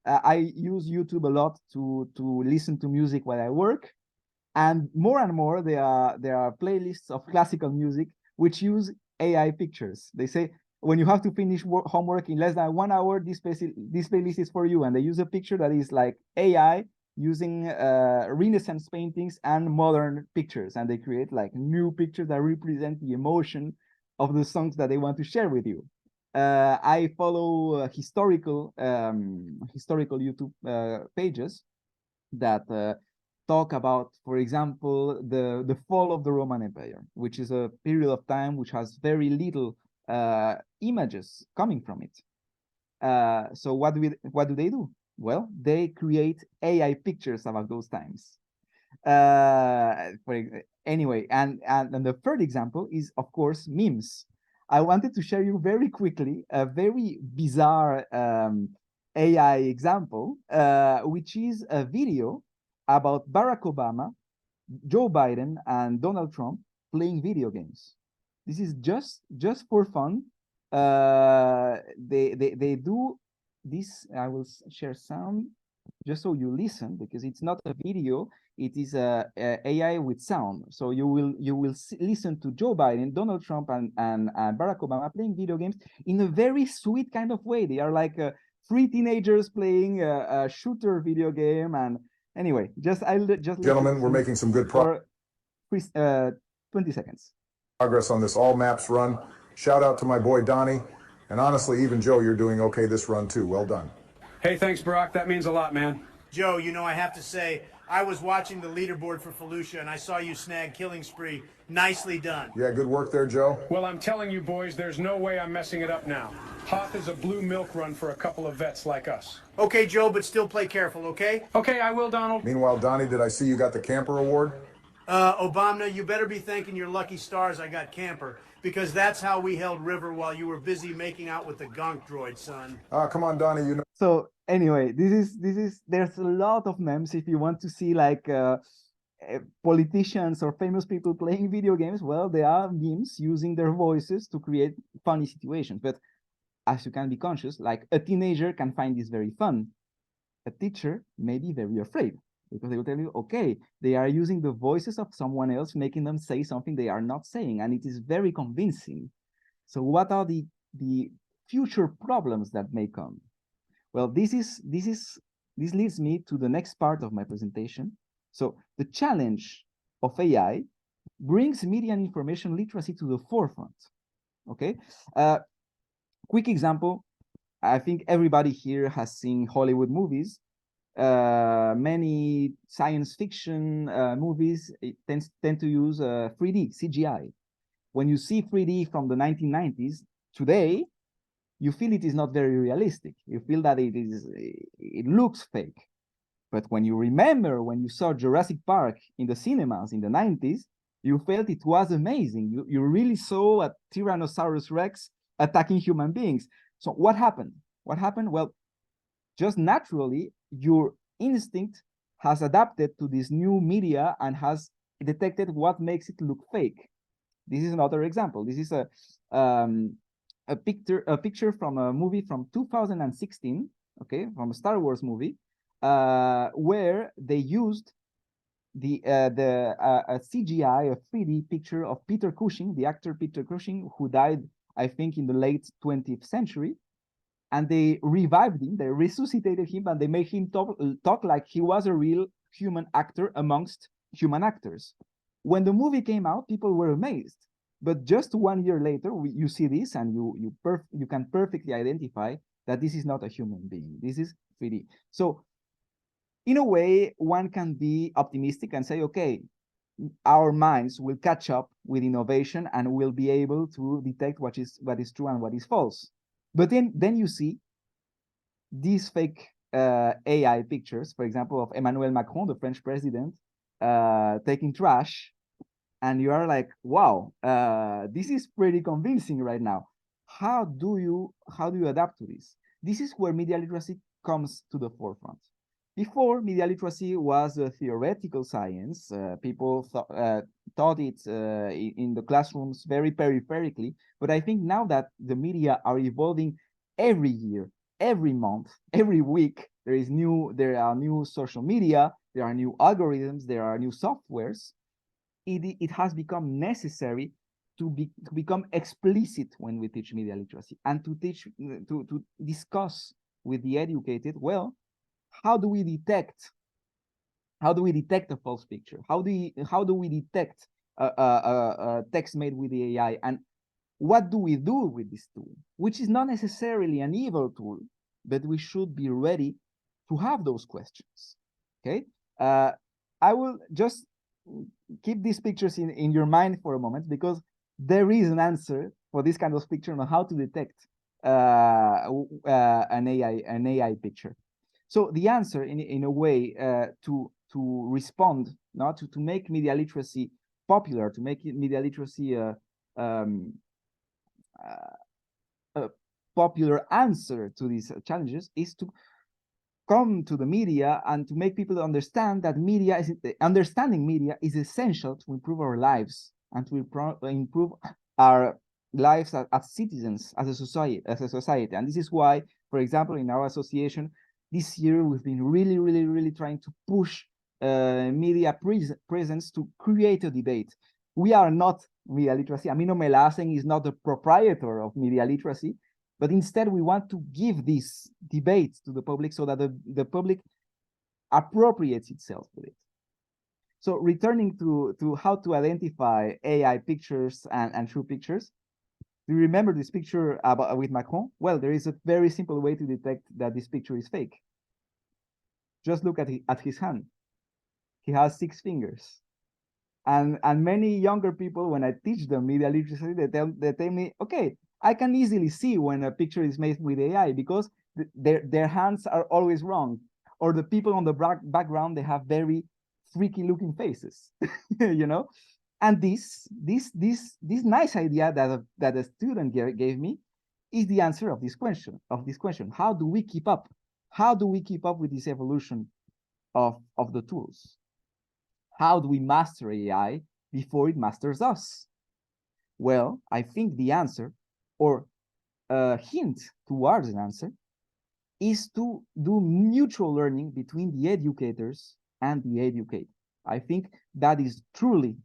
I use YouTube a lot to listen to music while I work, and more there are playlists of classical music which use AI pictures. They say, when you have to finish homework in less than 1 hour, this playlist is for you, and they use a picture that is like AI using Renaissance paintings and modern pictures, and they create like new pictures that represent the emotion of the songs that they want to share with you. I follow historical YouTube pages that talk about, for example, the fall of the Roman Empire, which is a period of time which has very little images coming from it. So what do they do? Well, they create AI pictures about those times. Anyway, and the third example is, of course, memes. I wanted to share you very quickly a very bizarre AI example, which is a video about Barack Obama, Joe Biden, and Donald Trump playing video games. This is just for fun. They do this. I will share sound just so you listen, because it's not a video. It is a AI with sound. So you will listen to Joe Biden, Donald Trump, and Barack Obama playing video games in a very sweet kind of way. They are like 3 teenagers playing a shooter video game. And anyway, gentlemen, we're making some good progress. 20 seconds. Progress on this all maps run. Shout out to my boy Donnie, and honestly, even Joe, you're doing okay this run too. Well done. Hey, thanks, Barack. That means a lot, man. Joe, you know, I have to say, I was watching the leaderboard for Fallujah and I saw you snag Killing Spree. Nicely done. Yeah, good work there, Joe. Well, I'm telling you boys, there's no way I'm messing it up now. Hoth is a blue milk run for a couple of vets like us. Okay, Joe, but still play careful, okay? Okay, I will, Donald. Meanwhile, Donnie, did I see you got the camper award? Obama, you better be thanking your lucky stars I got camper, because that's how we held River while you were busy making out with the gonk droid, son. Come on, Donnie, you know. So anyway, there's a lot of memes if you want to see like politicians or famous people playing video games. Well, there are memes using their voices to create funny situations. But as you can be conscious, like a teenager can find this very fun. A teacher may be very afraid because they will tell you, okay, they are using the voices of someone else, making them say something they are not saying, and it is very convincing. So what are the future problems that may come? Well, this leads me to the next part of my presentation. So the challenge of AI brings media and information literacy to the forefront. Okay, quick example. I think everybody here has seen Hollywood movies. Many science fiction movies tend to use 3D, CGI. When you see 3D from the 1990s, today, you feel it is not very realistic. You feel that it looks fake. But when you remember when you saw Jurassic Park in the cinemas in the 90s, you felt it was amazing. You really saw a Tyrannosaurus Rex attacking human beings. So what happened? What happened? Well, just naturally, your instinct has adapted to this new media and has detected what makes it look fake. This is another example. This is a picture from a movie from 2016, okay, from a Star Wars movie, where they used a CGI, a 3D picture of Peter Cushing, the actor Peter Cushing, who died, I think, in the late 20th century. And they revived him, they resuscitated him, and they made him talk like he was a real human actor amongst human actors. When the movie came out, people were amazed. But just 1 year later, you see this, and you can perfectly identify that this is not a human being. This is 3D. So in a way, one can be optimistic and say, okay, our minds will catch up with innovation and will be able to detect what is true and what is false. But then you see these fake AI pictures, for example, of Emmanuel Macron, the French president, taking trash, and you are like, wow, this is pretty convincing right now. How do you adapt to this? This is where media literacy comes to the forefront. Before, media literacy was a theoretical science. People taught it in the classrooms very peripherically. But I think now that the media are evolving every year, every month, every week, there are new social media, there are new algorithms, there are new softwares. It has become necessary to become explicit when we teach media literacy and to discuss with the educated, well, how do we detect a false picture? How do we detect a text made with the AI? And what do we do with this tool? Which is not necessarily an evil tool, but we should be ready to have those questions. Okay, I will just keep these pictures in your mind for a moment, because there is an answer for this kind of picture on how to detect an AI picture. So the answer, in a way, to respond, not to make media literacy popular, to make media literacy a popular answer to these challenges, is to come to the media and to make people understand that understanding media is essential to improve our lives and to improve our lives as citizens, as a society. And this is why, for example, in our association, this year we've been really trying to push media presence to create a debate. We are not media literacy. Amino Melassen is not the proprietor of media literacy, but instead we want to give this debate to the public so that the public appropriates itself with it. So returning to how to identify AI pictures and true pictures, do you remember this picture with Macron? Well, there is a very simple way to detect that this picture is fake. Just look at his hand. He has 6 fingers. And many younger people, when I teach them media literacy, they tell me, okay, I can easily see when a picture is made with AI because their hands are always wrong. Or the people on the background, they have very freaky looking faces, you know? And this nice idea that a student gave me is the answer of this question. How do we keep up? How do we keep up with this evolution of the tools? How do we master AI before it masters us? Well, I think the answer, or a hint towards an answer, is to do mutual learning between the educators and the educated. I think that is truly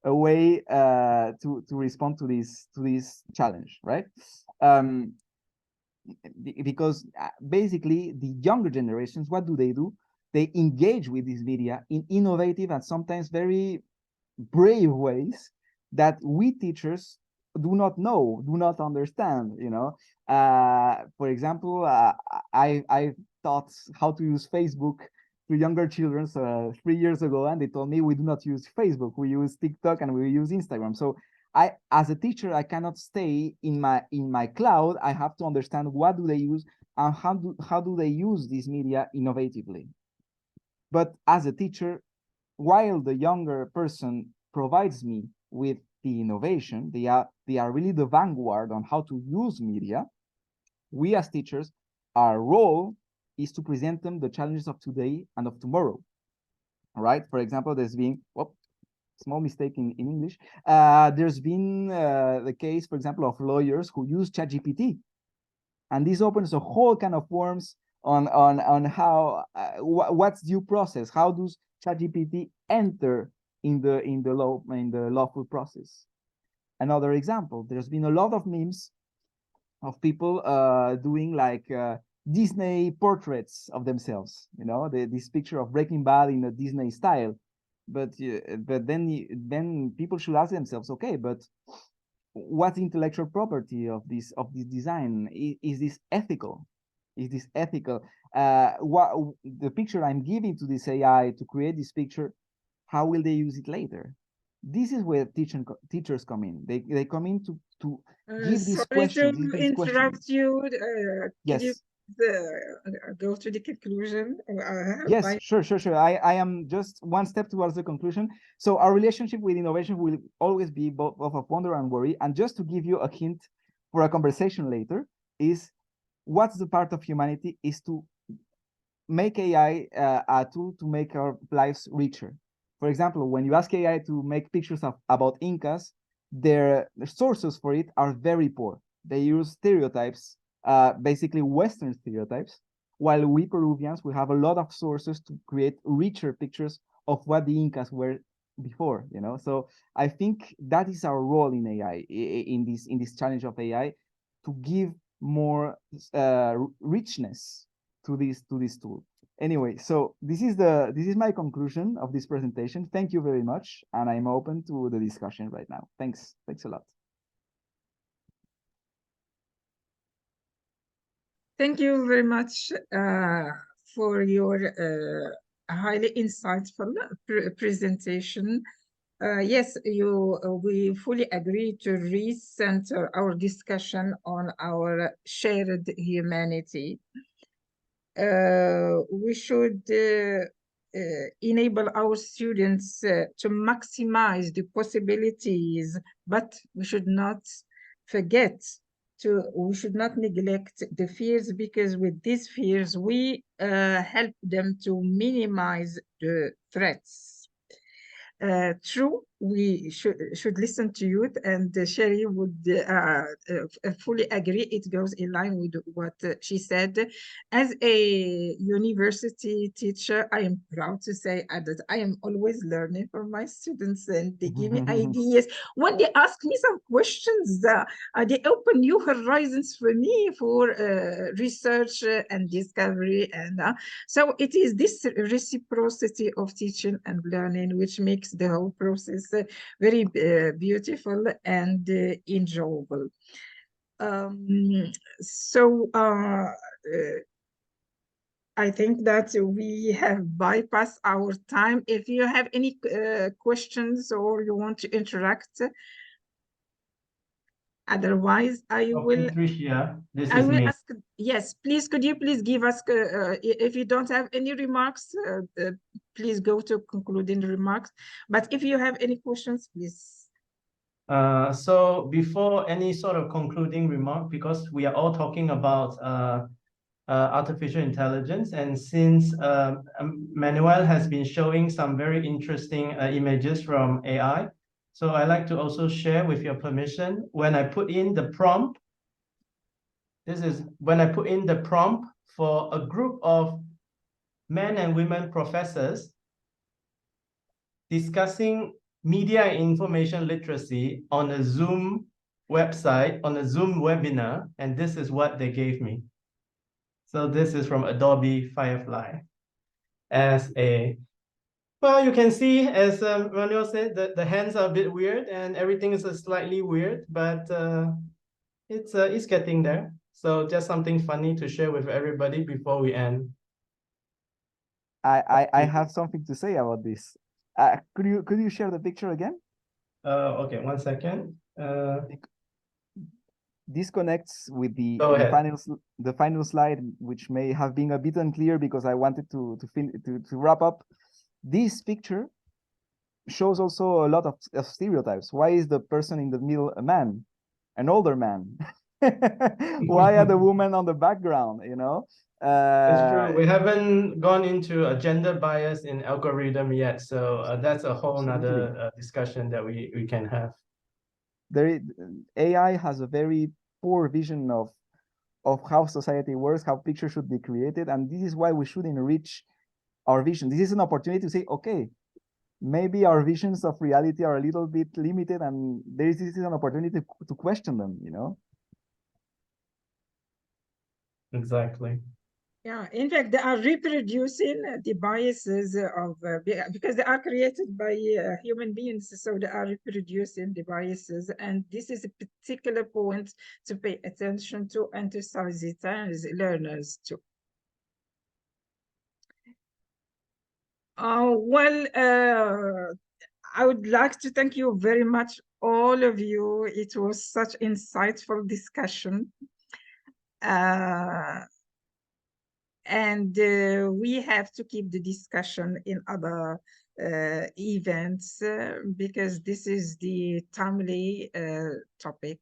a way to respond to this challenge, right? Because basically the younger generations, what do? They engage with this media in innovative and sometimes very brave ways that we teachers do not know, do not understand, you know. For example, I taught how to use Facebook to younger children 3 years ago, and they told me we do not use Facebook, we use TikTok and we use Instagram. So as a teacher, I cannot stay in my cloud. I have to understand what do they use and how do they use this media innovatively. But as a teacher, while the younger person provides me with the innovation, they are really the vanguard on how to use media. We as teachers, our role is to present them the challenges of today and of tomorrow. All right. For example, there's been small mistake in English. There's been the case, for example, of lawyers who use ChatGPT, and this opens a whole kind of worms on how what's due process. How does ChatGPT enter in the lawful process? Another example, there's been a lot of memes of people doing like Disney portraits of themselves, you know, this picture of Breaking Bad in a Disney style. But then people should ask themselves, okay, but what's intellectual property of this design? Is this ethical? Is this ethical? What the picture I'm giving to this AI to create this picture, how will they use it later? This is where teachers come in. They come in to give these questions. Sorry to interrupt you. Can you Yes. go to the conclusion? Yes, sure. I am just one step towards the conclusion. So our relationship with innovation will always be both of wonder and worry. And just to give you a hint for a conversation later, is what's the part of humanity is to make AI a tool to make our lives richer. For example, when you ask AI to make pictures about Incas, their sources for it are very poor. They use stereotypes, basically Western stereotypes, while we Peruvians, we have a lot of sources to create richer pictures of what the Incas were before, you know. So I think that is our role in AI, in this challenge of AI, to give more richness to this tool. Anyway, so this is my conclusion of this presentation. Thank you very much, and I'm open to the discussion right now. Thanks a lot. Thank you very much for your highly insightful presentation. Yes, we fully agree to recenter our discussion on our shared humanity. We should enable our students to maximize the possibilities, but we should not neglect the fears, because with these fears, we help them to minimize the threats. True, we should listen to youth, and Sherry would fully agree. It goes in line with what she said. As a university teacher, I am proud to say that I am always learning from my students, and they give me ideas. When they ask me some questions, they open new horizons for me for research and discovery. And so it is this reciprocity of teaching and learning which makes the whole process very beautiful and enjoyable. I think that we have bypassed our time. If you have any questions or you want to interact, otherwise I will. Tricia, this I is will me. ask. Yes, please. Could you please give us? If you don't have any remarks, please go to concluding remarks. But if you have any questions, please. So before any sort of concluding remark, because we are all talking about artificial intelligence, and since Manuel has been showing some very interesting images from AI, so I like to also share, with your permission, when I put in the prompt. This is when I put in the prompt for a group of men and women professors discussing media and information literacy on a Zoom website, on a Zoom webinar, and this is what they gave me. So this is from Adobe Firefly. As a, well, you can see, as Manuel said, that the hands are a bit weird and everything is slightly weird, but it's getting there. So just something funny to share with everybody before we end. I have something to say about this. Could you share the picture again? Okay, 1 second. This connects with the Go final slide, which may have been a bit unclear because I wanted to wrap up. This picture shows also a lot of stereotypes. Why is the person in the middle a man, an older man? Why are the women on the background? You know. It's true. We haven't gone into a gender bias in algorithm yet, so that's a whole nother discussion that we can have. AI has a very poor vision of how society works, how pictures should be created, and this is why we should enrich our vision. This is an opportunity to say, okay, maybe our visions of reality are a little bit limited, and this is an opportunity to question them, you know. Exactly. Yeah, in fact, they are reproducing the biases of because they are created by human beings, so they are reproducing the biases, and this is a particular point to pay attention to and to sensitize learners to. Well, I would like to thank you very much, all of you. It was such insightful discussion. And we have to keep the discussion in other events because this is the timely topic.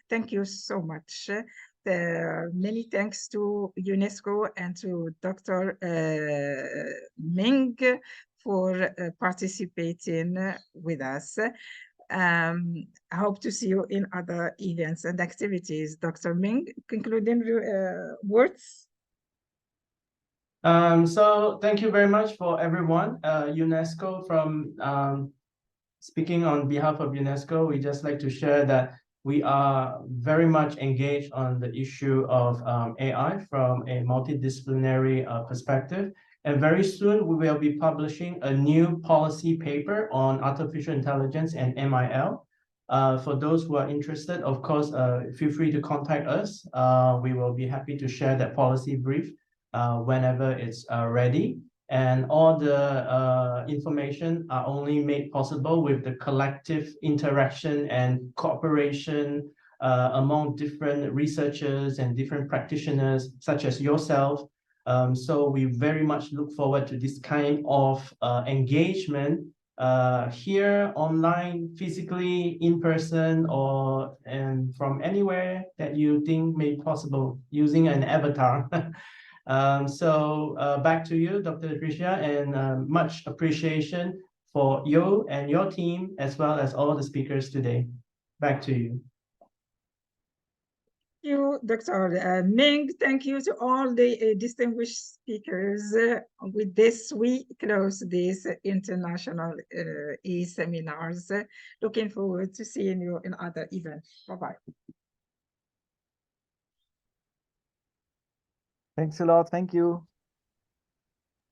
Thank you so much. Many thanks to UNESCO and to Dr. Ming for participating with us. I hope to see you in other events and activities. Dr. Ming, concluding words? So thank you very much for everyone. UNESCO, from speaking on behalf of UNESCO, we just like to share that we are very much engaged on the issue of AI from a multidisciplinary perspective. And very soon we will be publishing a new policy paper on artificial intelligence and MIL. For those who are interested, of course, feel free to contact us. We will be happy to share that policy brief whenever it's ready. And all the information are only made possible with the collective interaction and cooperation among different researchers and different practitioners, such as yourself. So we very much look forward to this kind of engagement here, online, physically, in person, or from anywhere that you think may be possible using an avatar. So back to you, Dr. Tricia, and much appreciation for you and your team, as well as all the speakers today. Back to you. Thank you, Dr. Ming. Thank you to all the distinguished speakers. With this, we close this international e-seminars. Looking forward to seeing you in other events. Bye-bye. Thanks a lot. Thank you.